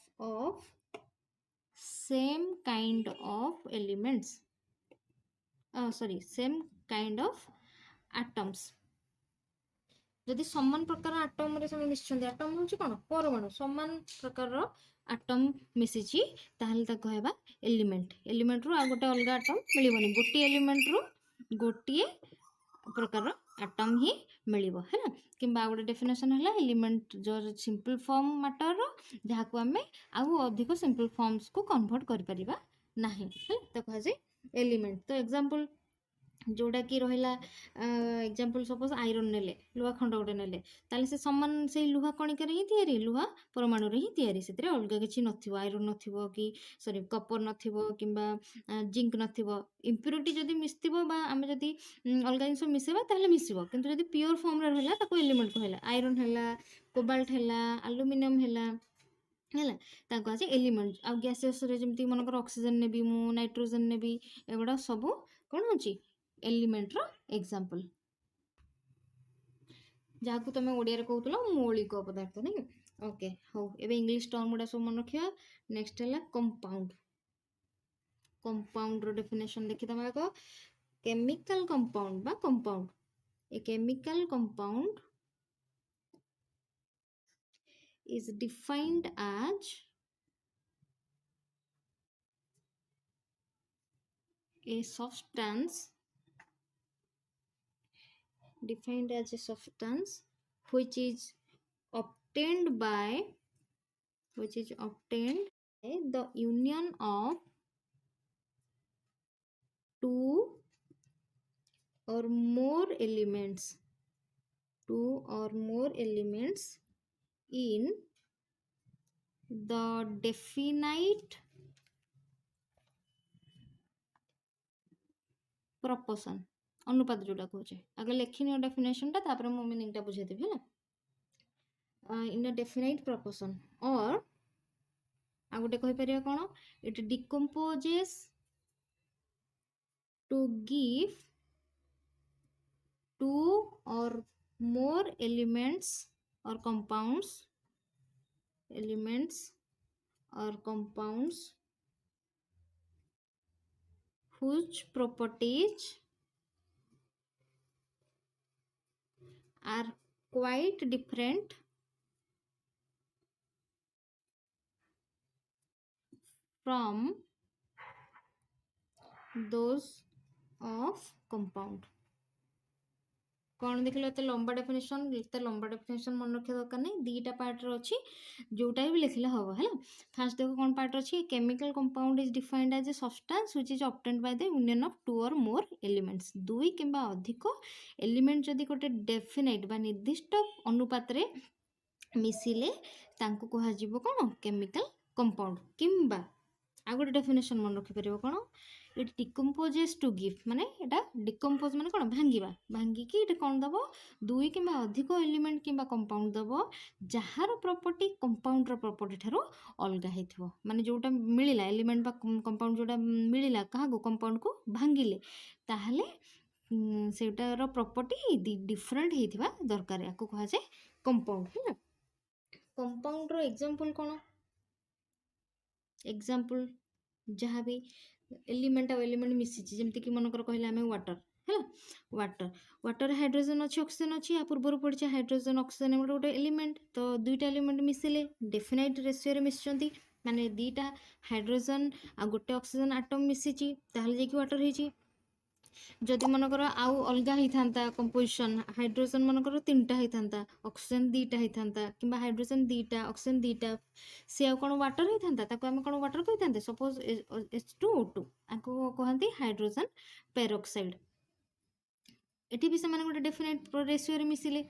same kind of elements, sorry, same kind of atoms। ଯଦି ସମାନ ପ୍ରକାର ଆଟମରେ ସେମାନେ ମିଶିଛନ୍ତି, ଆଟମ ହେଉଛି କ'ଣ, ପରମାଣୁ, ସମାନ ପ୍ରକାରର ଆଟମ ମିଶିଛି, ତାହେଲେ ତାକୁ କହିବା ଏଲିମେଣ୍ଟ। ଏଲିମେଣ୍ଟରୁ ଆଉ ଗୋଟେ ଅଲଗା ଆଟମ ମିଳିବନି, ଗୋଟିଏ ଏଲିମେଣ୍ଟରୁ ଗୋଟିଏ ପ୍ରକାରର ଆଟମ ହିଁ ମିଳିବ ହେଲା। କିମ୍ବା ଆଉ ଗୋଟେ ଡେଫିନେସନ୍ ହେଲା ଏଲିମେଣ୍ଟ ଯୋଉ ସିମ୍ପଲ୍ ଫର୍ମ ମ୍ୟାଟରର, ଯାହାକୁ ଆମେ ଆଉ ଅଧିକ ସିମ୍ପଲ୍ ଫର୍ମସକୁ କନଭର୍ଟ କରିପାରିବା ନାହିଁ ହେଲା, ତାକୁ କୁହାଯାଏ ଏଲିମେଣ୍ଟ। ତ ଏକ୍ସାମ୍ପଲ୍ ଯେଉଁଟାକି ରହିଲା, ଏକ୍ସାମ୍ପଲ୍ ସପୋଜ୍ ଆଇରନ୍ ନେଲେ, ଲୁହା ଖଣ୍ଡ ଗୋଟେ ନେଲେ, ତାହେଲେ ସେ ସମାନ ସେଇ ଲୁହା କଣିକାରେ ହିଁ ତିଆରି, ଲୁହା ପରମାଣୁରେ ହିଁ ତିଆରି, ସେଥିରେ ଅଲଗା କିଛି ନଥିବ, ଆଇରନ୍ ନଥିବ କି ସରି କପର୍ ନଥିବ କିମ୍ବା ଜିଙ୍କ ନଥିବ। ଇମ୍ପ୍ୟୁରିଟି ଯଦି ମିଶିଥିବ ବା ଆମେ ଯଦି ଅଲଗା ଜିନିଷ ମିଶାଇବା ତାହେଲେ ମିଶିବ, କିନ୍ତୁ ଯଦି ପିଓର ଫର୍ମରେ ରହିଲା ତାକୁ ଏଲିମେଣ୍ଟ କହିଲା। ଆଇରନ୍ ହେଲା, କୋବାଲ୍ଟ ହେଲା, ଆଲୁମିନିୟମ୍ ହେଲା, ହେଲା, ତାକୁ କୁହାଯାଏ ଏଲିମେଣ୍ଟ। ଆଉ ଗ୍ୟାସିୟସରେ ଯେମିତି ମନେକର ଅକ୍ସିଜେନ୍ ନେବି ମୁଁ, ନାଇଟ୍ରୋଜେନ୍ ନେବି, ଏଗୁଡ଼ା ସବୁ କ'ଣ ଅଛି, ଏଲିମେଣ୍ଟର ଏକ୍ସାମ୍ପଲ୍, ଯାହାକୁ ତୁମେ ଓଡ଼ିଆରେ କହୁଥିଲ ମୌଳିକ ପଦାର୍ଥ, ନାଇଁ। ଓକେ, ହଉ, ଏବେ ଇଂଲିଶ ଟର୍ମ ଗୁଡ଼ା ସବୁ ମନେ ରଖିବା। ନେକ୍ସଟ ହେଲା କମ୍ପାଉଣ୍ଡ। କମ୍ପାଉଣ୍ଡର ଡେଫିନେସନ୍ ଦେଖିଦେବା ଆଗ। କେମିକାଲ କମ୍ପାଉଣ୍ଡ ବା compound, A chemical compound is defined as a substance which is obtained by the union of two or more elements in the definite proportion, ଅନୁପାତ ଯୋଉଟା କହୁଛେ। ଆଗ ଲେଖିନିଅ ଡେଫିନେସନଟା, ତାପରେ ମୁଁ ମିନିଂଟା ବୁଝେଇଦେବି ହେଲା। in a definite proportion, or ଆଉ ଗୋଟେ କହିପାରିବା କ'ଣ, it decomposes to give two or more elements or compounds whose properties are quite different from those of compound। କ'ଣ ଦେଖିଲ, ଏତେ ଲମ୍ବା ଡେଫିନେସନ୍ ମନେ ରଖିବା ଦରକାର ନାହିଁ, ଦୁଇଟା ପାର୍ଟରେ ଅଛି, ଯେଉଁଟା ବି ଲେଖିଲେ ହେବ ହେଲା। ଫାର୍ଷ୍ଟ ଦେଖ କ'ଣ ପାର୍ଟ ଅଛି, chemical compound is defined as a substance which is obtained by the union of two or more elements. ଦୁଇ କିମ୍ବା ଅଧିକ ଏଲିମେଣ୍ଟ ଯଦି ଗୋଟେ ଡେଫିନାଇଟ୍ ବା ନିର୍ଦ୍ଦିଷ୍ଟ ଅନୁପାତରେ ମିଶିଲେ ତାଙ୍କୁ କୁହାଯିବ କ'ଣ, କେମିକାଲ କମ୍ପାଉଣ୍ଡ। କିମ୍ବା ଆଉ ଗୋଟେ ଡେଫିନେସନ୍ ମନେ ରଖିପାରିବ କ'ଣ, ଇଟ୍ ଡିକମ୍ପୋଜେସ୍ ଟୁ ଗିଭ୍, ମାନେ ଏଇଟା ଡିକମ୍ପୋଜ ମାନେ କ'ଣ, ଭାଙ୍ଗିକି ଏଇଟା କ'ଣ ଦେବ, ଦୁଇ କିମ୍ବା ଅଧିକ ଏଲିମେଣ୍ଟ କିମ୍ବା କମ୍ପାଉଣ୍ଡ ଦେବ ଯାହାର ପ୍ରପର୍ଟି କମ୍ପାଉଣ୍ଡର ପ୍ରପର୍ଟି ଠାରୁ ଅଲଗା ହେଇଥିବ। ମାନେ ଯେଉଁଟା ମିଳିଲା ଏଲିମେଣ୍ଟ ବା କମ୍ପାଉଣ୍ଡ ଯେଉଁଟା ମିଳିଲା କାହାକୁ, କମ୍ପାଉଣ୍ଡକୁ ଭାଙ୍ଗିଲେ, ତାହେଲେ ସେଇଟାର ପ୍ରପର୍ଟି ଡିଫରେଣ୍ଟ ହେଇଥିବା ଦରକାର, ୟାକୁ କୁହାଯାଏ କମ୍ପାଉଣ୍ଡ ହେଲା। କମ୍ପାଉଣ୍ଡର ଏକ୍ସାମ୍ପଲ୍ କ'ଣ, ଏକ୍ସାମ୍ପଲ୍ ଯାହା ବି ଏଲିମେଣ୍ଟ ଆଉ ଏଲିମେଣ୍ଟ ମିଶିଛି, ଯେମିତିକି ମନେକର କହିଲେ ଆମେ ୱାଟର ହେଲା, ୱାଟରରେ ହାଇଡ୍ରୋଜେନ୍ ଅଛି, ଅକ୍ସିଜେନ୍ ଅଛି, ୟା ପୂର୍ବରୁ ପଡ଼ିছে ହାଇଡ୍ରୋଜେନ୍ ଅକ୍ସିଜେନ୍ ଗୋଟେ ଏଲିମେଣ୍ଟ। ତ ଦୁଇଟା ଏଲିମେଣ୍ଟ ମିଶିଲେ ଡେଫିନାଇଟ୍ ରେସିଓରେ ମିଶିଛନ୍ତି, ମାନେ ଦୁଇଟା ହାଇଡ୍ରୋଜେନ୍ ଆଉ ଗୋଟେ ଅକ୍ସିଜେନ୍ ଆଟମ୍ ମିଶିଛି, ତାହେଲେ ଯାଇକି ୱାଟର ହେଇଛି। ଯଦି ମନେକର ଆଉ ଅଲଗା ହେଇଥାନ୍ତା କମ୍ପୋଜିସନ୍, ହାଇଡ୍ରୋଜେନ୍ ମନେକର 3ଟା ହେଇଥାନ୍ତା, ଅକ୍ସିଜେନ୍ 2ଟା ହେଇଥାନ୍ତା, କିମ୍ବା ହାଇଡ୍ରୋଜେନ୍ 2ଟା ଅକ୍ସିଜେନ୍ 2ଟା, ସେ ଆଉ କ'ଣ ୱାଟର ହେଇଥାନ୍ତା, ତାକୁ ଆମେ କ'ଣ ୱାଟର କହିଥାନ୍ତେ। ସପୋଜ୍ H2O2, ଆକୁ କହନ୍ତି ହାଇଡ୍ରୋଜେନ୍ ପେରୋକ୍ସାଇଡ୍। ଏଠି ବି ସେମାନେ ଗୋଟେ ଡେଫିନାଇଟ୍ ରେସିଓରେ ମିଶିଲେ,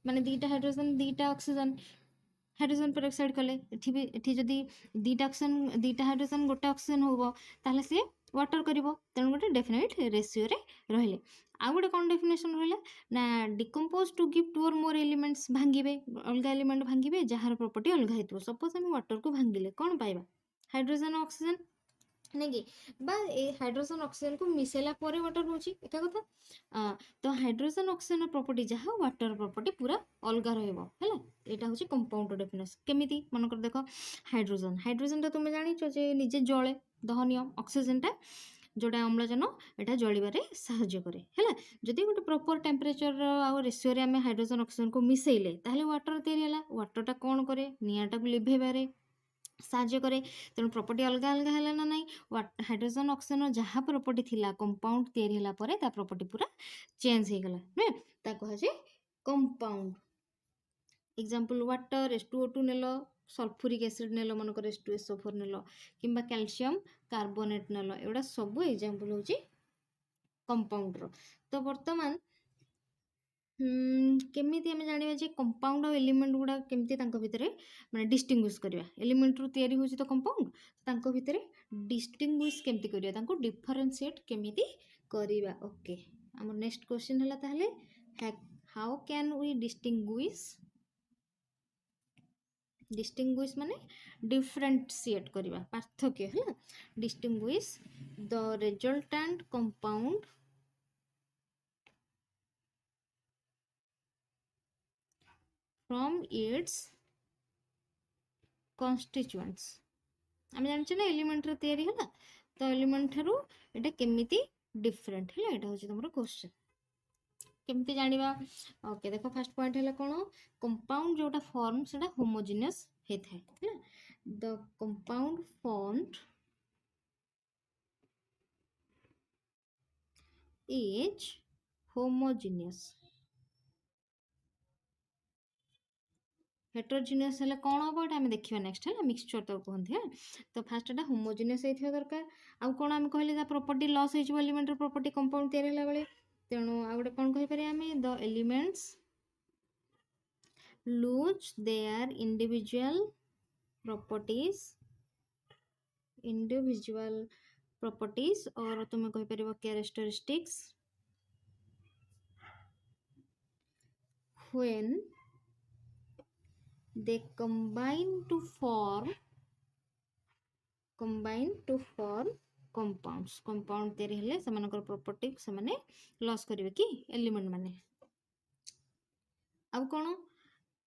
ମାନେ 2ଟା ହାଇଡ୍ରୋଜେନ୍ 2ଟା ଅକ୍ସିଜେନ୍ ହାଇଡ୍ରୋଜେନ୍ ପେରୋକ୍ସାଇଡ୍ କଲେ। ଏଠି ଯଦି 2ଟା ହାଇଡ୍ରୋଜେନ୍ 1ଟା ଅକ୍ସିଜେନ୍ ହେବ, ତାହେଲେ ସେ वाटर करिवो तेणु गोटे डेफिनेट रेशियो रे रहिले आ गोटे कौन डेफिनेशन रहा ना डिकम्पोज टू गिव टू और मोर एलिमेंट्स भांगे अलग एलिमेंट भांगे जार प्रॉपर्टी अलग होइतो सपोज हम वाटर को भांगिले कौन पाइबा हाइड्रोजन ऑक्सीजन नहीं कि बा ए हाइड्रोजन ऑक्सीजन को मिसेला परे वाटर होची एका कथा तो हाइड्रोजन ऑक्सीजन प्रॉपर्टी जहाँ वाटर प्रॉपर्टी पूरा अलग रहइबो हैला एटा होची कंपाउंड डेफिनेशन केमिति मन कर देखो हाइड्रोजन हाइड्रोजन ता तुमे जानि छ जे निजे जळे दहनीय ऑक्सीजन ता जोटा अम्लजान एटा जळिबारे साहाय्य करे हैला जदि गोटे प्रॉपर टेम्परेचर आ रेशियो रे हमें हाइड्रोजन ऑक्सीजन को मिसेइले ताहले वाटर तैयारी होला वाटर टा कोन करे नियाटा को लिभेबारे साहाଯ୍ୟ करे तेणु प्रॉपर्टी अलग अलग है ना नहीं हाइड्रोजन ऑक्सीजन जहाँ प्रॉपर्टी थिला कंपाउंड तैयारी होला परे ता प्रॉपर्टी पूरा चेंज हो गला नुहे ता कह जे कंपाउंड एग्जांपल वाटर H2O2 नेलो सल्फ्यूरिक एसिड नेलो मनकर H2SO4 नेलो किंबा कैल्शियम कार्बोनेट नेलो एडा सब एग्जांपल होची कंपाउंड रो तो वर्तमान केमिति आमे जानिबा जे कंपाउंड और एलिमेंट गुडा केमिति तांको भितरे माने डिस्टिंग्विश करिया एलिमेंट रो तयारी होची तो कंपाउंड तांको भितरे डिस्टिंग्विश केमिति करिया तांको डिफरेंशिएट केमिति करिवा ओके हमर नेक्स्ट क्वेश्चन हला ताहले हाउ कैन वी डिस्टिंग्विश माने डिफरेंशिएट करिवा पार्थक्य हला distinguish the resultant compound from its constituents आम जान ना एलिमेंट तैयारी है तो एलिमेंट ठारू एटा केमिति डिफरेंट है एटा होची तुमरो क्वेश्चन केमिति जानिबा ओके देखो फर्स्ट पॉइंट है कोन कंपाउंड जोटा फॉर्म सेटा होमोजेनियस हे थाए है the compound formed is homogeneous heterogeneous है कौन हम ये आम देखा नेक्स्ट है मिक्सचर तो कहते हैं तो फास्ट एटा होमोजेनियस होता दरकार आउ कौन आम कहले प्रॉपर्टी लॉस हो एलिमेंट प्रॉपर्टी कंपाउंड तैयारी होला बेले तेणु आ गोटे कौन कहि आम the elements lose their individual properties और तुम्हें कहि परिबो characteristics when they combine to form compound तैयारी हेले सेमानकर प्रॉपर्टी से माने लॉस करिवे कि एलिमेंट माने अब कोन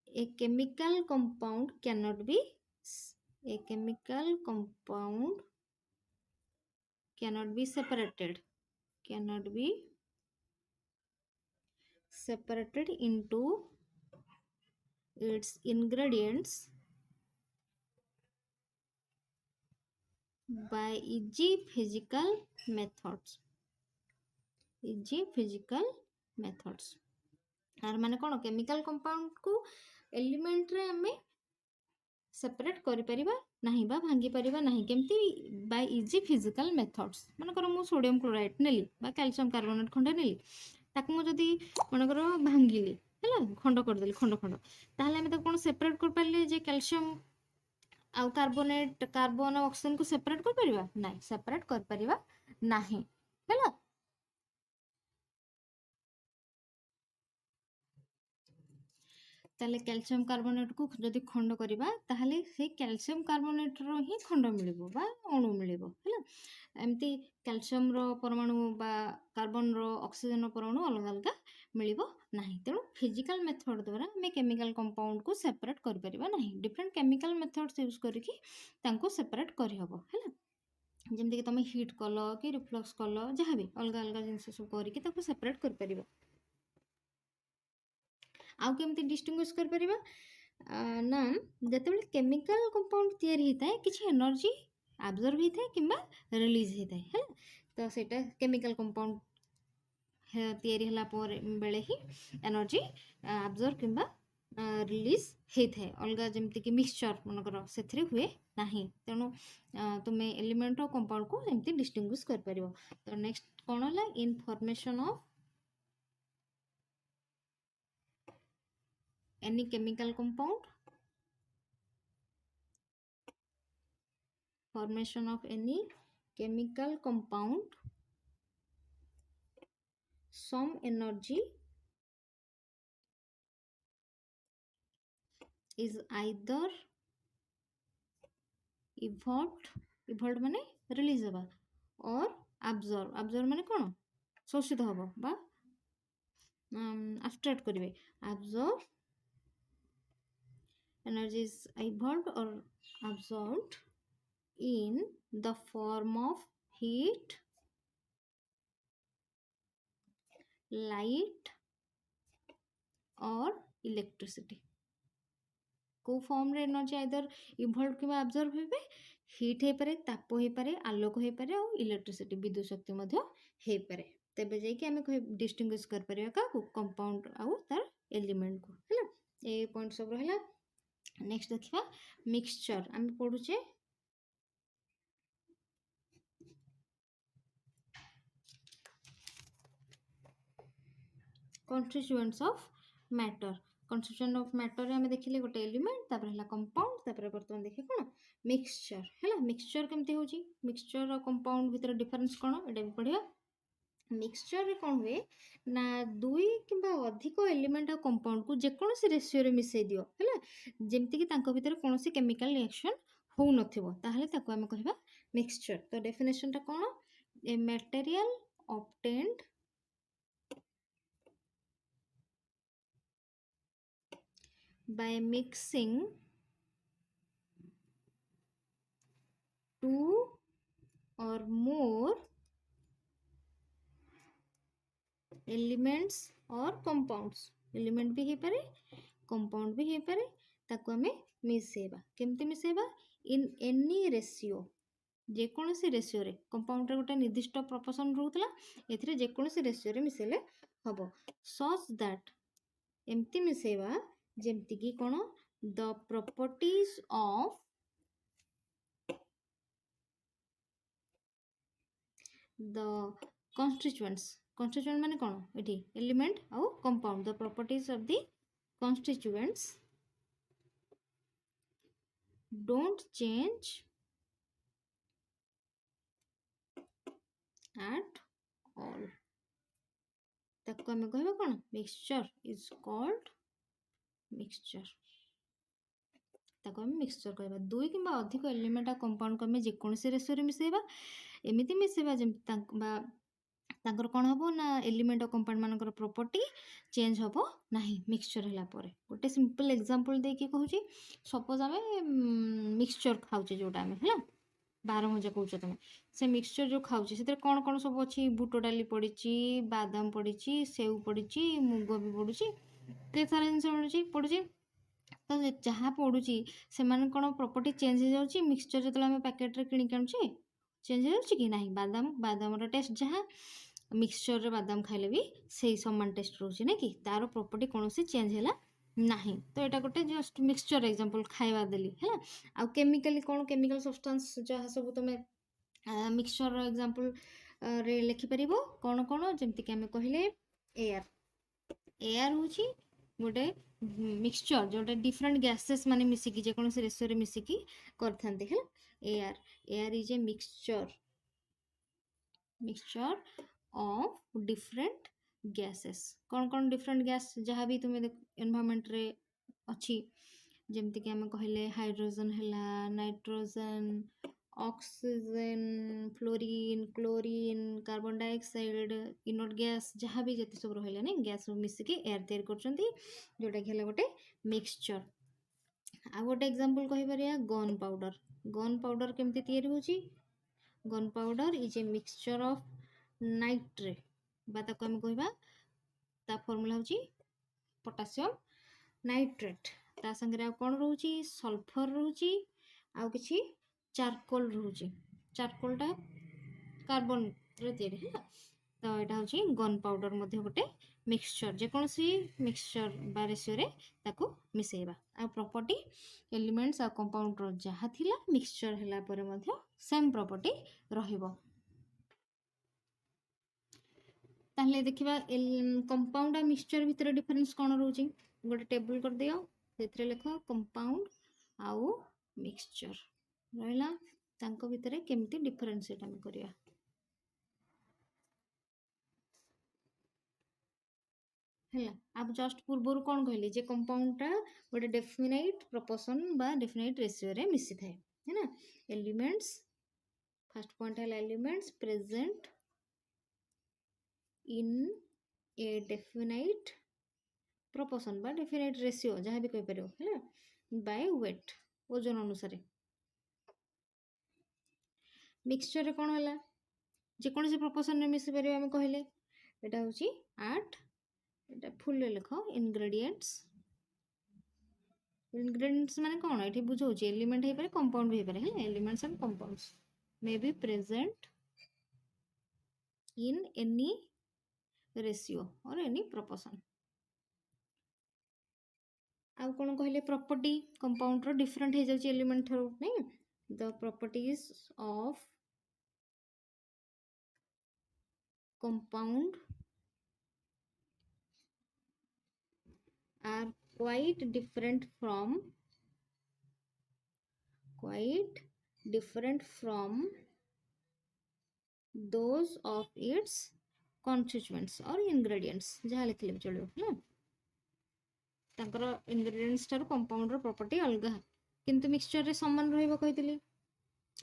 a chemical compound cannot be separated into its ingredients by easy physical methods आर माने कोन केमिकल कंपाउंड को एलिमेंट रे हमें सेपरेट करि परिबा नाही बा भांगी परिबा नाही केमती बाय इजी फिजिकल मेथड्स माने कर मु सोडियम क्लोराइड नेली बा कैल्शियम कार्बोनेट खंडे नेली ताकू मु जदी माने कर भांगिली हैला खंड कर देली खंड ताहले हम त कोन सेपरेट कर पाले जे कैल्शियम आ कार्बोनेट कार्बन ऑक्सीजन को सेपरेट कर परिबा नाही सेपरेट कर परिबा नाही हैला ताले कैल्शियम कार्बोनेट को जदि खंड करिबा ताहले से कैल्शियम कार्बोनेट रो ही खंड मिलिबो बा अणु मिलिबो हैला एमती कैल्शियम रो परमाणु बा कार्बन रो ऑक्सीजन रो परमाणु अलग अलग मिलिबो नाही तेणु फिजिकल मेथड द्वारा हमें केमिकल कंपाउंड को सेपरेट कर परिबा नाही डिफरेंट केमिकल मेथड्स यूज करके तांको सेपरेट करि हबो हैला जेमति कि तमे हीट कलो कि रिफ्लक्स कलो जहाँ भी अलग अलग जिनस सब करके ताको सेपरेट कर परिबा आउ केमती डिस्टिंग्विश कर परिबा ना जतेबेले केमिकल कंपाउंड तैयारी होता है किसी एनर्जी एब्जॉर्ब होता है किंबा रिलीज होता है हैला तो सेटा केमिकल कंपाउंड तैयारी होला बेले ही एनर्जी एब्जॉर्ब किंबा रिलीज होता है अलग जमती कि मिक्सचर मनकर से हुए नहीं तेणु तुम्हें एलिमेंट और कंपाउंड को एमती डिस्टिंग्विश कर परिबो तो नेक्स्ट कौन होला in formation of any chemical compound formation of any chemical compound, some energy is either evolved माने रिलीज हवा और absorb माने कौन शोषित हब बा abstract करिवे absorb energy is evolved or absorbed in the form of heat, light or electricity. को form रे एनर्जी आइदर इवॉल्व कि एब्जॉर्ब हेबे हीट हे पारे ताप हे पारे आलोक हे पारे और इलेक्ट्रिसिटी विद्युत शक्ति मध्य हे पारे तबे जाई कि हमें कहे डिस्टिंग्विश कर परिया का कंपाउंड आउ तार एलिमेंट को हैला ए पॉइंट सब रहला। नेक्स्ट देखिबा मिक्सचर हम पढुचे constituents of matter constituent of matter रे हमें देखिले गोटे एलिमेंट तापर हला कंपाउंड तापर वर्तमान देखि कोन मिक्सचर हैला मिक्सचर केमते होची मिक्सचर और कंपाउंड भीतर डिफरेंस कोन एटा भी पढिया। मिक्सचर रे कोन हुए ना दुई किबा अधिक एलिमेंट और कंपाउंड को जे कोनोसी रेशियो रे मिसै दियो हैला जेमति कि तांको भीतर कोनोसी केमिकल रिएक्शन हो नथिबो ताहले ताको हम कहबा मिक्सचर। तो डेफिनेशन ता कोन a material obtained by mixing two or more elements or compounds element भी हे पारे compound भी हे पारे ताको हमें मिसेबा केमते मिसेबा in any ratio जे कोनोसी रेशियो रे कंपाउंड रे गोटे निर्दिष्ट प्रोपोर्शन रहउतला एथिरे जे कोनोसी रेशियो रे मिसेले हबो such that एमती मिसेबा जेमती की कोन the properties of the constituent माने कोन एठी एलिमेंट आउ compound the properties of the constituents don't change at all ताको हमें कहबा कोन मिक्सचर इज कॉल्ड मिक्सचर ताको हम मिक्सचर कहबा दुई किबा अधिक एलिमेंट आ कंपाउंड को हमें जे कोनोसी रेशियो रे मिसेबा एमिति मिसेबा जे बा तांकर कोन हबो ना एलिमेंट और कंपाउंड मानकर प्रॉपर्टी चेंज हबो नाही मिक्सचर हला परे गोटे सिंपल एग्जांपल दे के कहूची सपोज हमें मिक्सचर खाउचे जोटा हमें हला 12 मजा कहूछ तमे से मिक्सचर जो खाउची सेते कोन कोन सब अछि बुटो डाली पड़ीची बादाम पड़ीची सेव पड़ीची मुग भी पड़ुची के सारा जिनिस पड़ुची तो जहाँ पड़ुची से माने कोन प्रॉपर्टी चेंज हो जाउची मिक्सचर जतला हमें पैकेट रे किनि कानुची चेंज हो जाउची कि नाही बादाम रो टेस्ट जहाँ मिक्सचर रे बादाम खाइले भी सही समान टेस्ट रहउची नै कि तारो प्रॉपर्टी कोनोसी चेंज हैला नाही। तो एटा गोटे जस्ट मिक्सचर एग्जांपल खाइबा देली हैला आ केमिकली कोन केमिकल सब्सटेंस जहाँ सब तमे मिक्सचर रो एग्जांपल रे लिखि परिबो कोन कोन जेमति कि हमें कहिले एयर होची गोटे मिक्सचर जोटे डिफरेंट गैसेस माने मिसिकी जे कोनोसी रेशियो रे मिसिकी करथांते है air is a mixture of different gases कौन डिफरेंट गैस जहाँ भी तुम्हें एनवायरनमेंट रे अच्छी जेमती कि हमें कहले हाइड्रोजन हैला nitrogen oxygen fluorine chlorine carbon dioxide इनोट गैस जहाँ भी जति सब रहला नै गैस मिसिकी एयर तैयार करछंती जोटा कि हैला गोटे मिक्सचर। आ गोटे एग्जांपल कहि परिया गन पाउडर केमती तैयार होची gun powder is a mixture of nitrate बा ताको हम कहबा ता फार्मूला होची पोटेशियम नाइट्रेट ता संगे आ कोन रहउची सल्फर रहउची आ किछि चारकोल रहउची चारकोलटा कार्बन रे तैयारी है तो एटा होची गन पाउडर मध्ये गोटे मिक्सचर जे कोनसी मिक्सचर बा रेशियो रे ताको मिसेबा आ प्रॉपर्टी एलिमेंट्स आ कंपाउंड रो जहा थिला मिक्सचर हैला परे मध्ये सेम प्रॉपर्टी रहिबो। ताहले देखिबा कंपाउंड आ मिक्सचर भितर डिफरेंस कोन रहउची गोटे टेबल कर दियो सेथरे लेखो कंपाउंड आउ मिक्सचर रहला तांको भितरे केमती डिफरेंशिएट हम करिया ହେଲା। अब जस्ट पूर्वर कौन कहली जे कंपाउंडटा गोटे डेफिनाइट प्रोपोर्शन बा डेफिनाइट रेशियो रे मिसी थाए है ना। एलिमेंट्स फर्स्ट पॉइंट है elements present in A definite proportion बा डेफिनाइट रेशियो जहाँ भी कह पारो है बाय वेट ओजन अनुसार। मिक्सचर रे कौन है जेकोसी प्रोपोर्शन रे मिसी पारे आम कहले एटा हूँ 8 एटा फुल लिख इनग्रेडिएंट्स इनग्रेडिएंट्स माने कौन ये बुझाऊँ एलिमेंट हो पारे कंपाउंड भी हो पारे है elements and compounds may be present in any ratio और एनी प्रोपोर्शन। आउ कौन कहले प्रॉपर्टी कंपाउंड रो डिफरेंट हो जाउची एलिमेंट थरो नहीं the properties of compound are quite different from those of its constituents or ingredients जहाँ लिखले भी चलो ना तांकर ingredients ठार compound रो property अलगा किंतु mixture रे समान रहइबो कहितली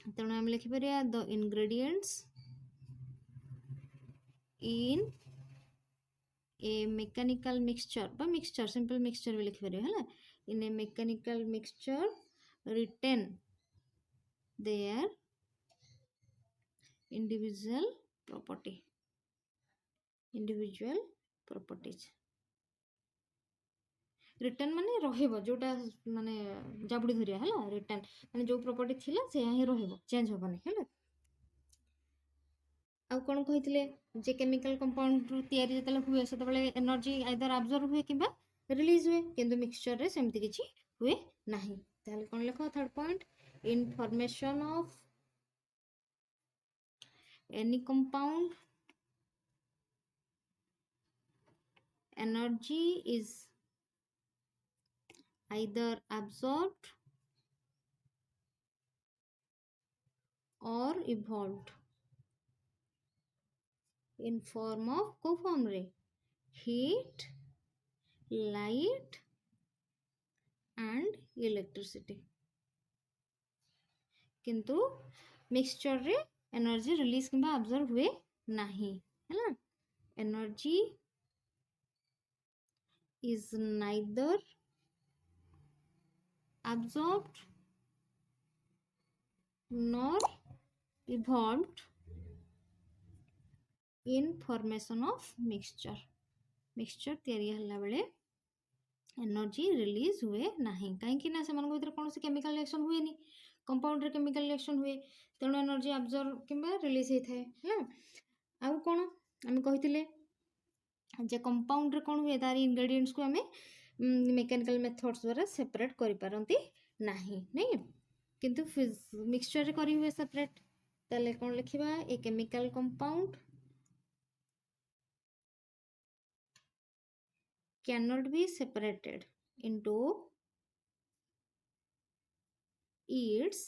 तेणु हम लिखि परिया the ingredients in a mechanical mixture बा mixture simple mixture भी लिखि परिया है in a mechanical mixture retain their individual properties return माने रहइबो जोटा माने जाबुडी धरिया है रिटर्न माने जो प्रॉपर्टी थिला से ही रहइबो चेंज होबनी है। आउ कौन कही जे केमिकल कंपाउंड तैयारी जतले हुए से एनर्जी आइदर अब्जॉर्ब हुए किंबा रिलीज हुए किंतु मिक्सचर रे सेमती किछि हुए नाही ताले कौन लिख third point information of any compound energy is either absorbed or evolved in form of co-form रे heat light and electricity किंतु मिक्सचर रे एनर्जी रिलीज किंबा अब्जॉर्ब हुए नाही है ना। Energy is neither absorbed nor evolved in formation of mixture तैयारी हल्ला बेले एनर्जी रिलीज हुए नाही कहीं ना से भीतर कौन केमिकल रिएक्शन हुए नहीं कंपाउंड रे केमिकल रिएक्शन हुए तेणु एनर्जी अब्जॉर्ब किंबा रिलीज होता है ना। आउ कौन आम कही जे कंपाउंड रे कौन हुए तार इंग्रेडिएंट्स को आम मेकानिकल मेथड्स द्वारा सेपरेट कर पारती नहीं नहीं किंतु मिक्सचर रे करी हुए सेपरेट ताले कौन लिखिबा a chemical compound cannot be separated into its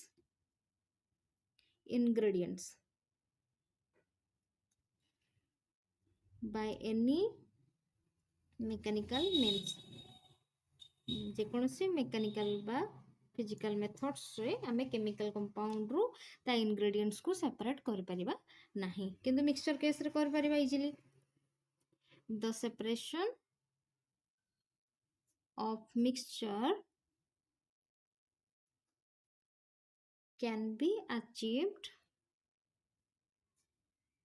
ingredients by any mechanical means जेकोसी मेकानिकल बा फिजिकल मेथड्स रे आमे केमिकल कंपाउंड रू ता इंग्रेडिएंट्स को सेपरेट कर परिबा नाही किंतु मिक्सचर केस रे कर परिबा easily. The separation of mixture can be achieved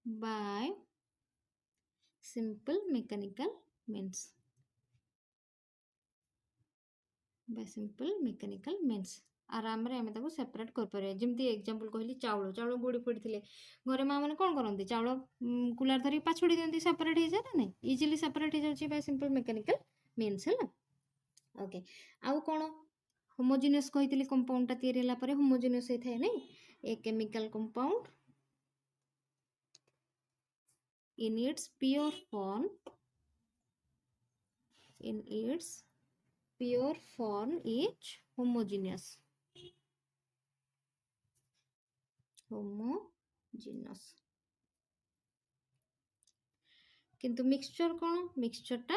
by simple mechanical means आराम रे आमे ताको सेपरेट कर परिया जेमती एग्जांपल कहली चावल चावल गुड़ी पड़थिले घरे मां माने कोन करंती चावल कुलार धरी पाछुड़ी दियंती सेपरेट हो जाय ना नहीं इजीली सेपरेट हो जाउची बाय सिंपल मेकानिकल मीन्स है। ओके आउ कौन होमोजिनियस कही कंपाउंड टा तैयारी होला परे होमोजिनियस होता है नहीं ए chemical compound in its pure form is homogeneous homogeneous. किंतु मिक्सचर कौन, मिक्सचरटा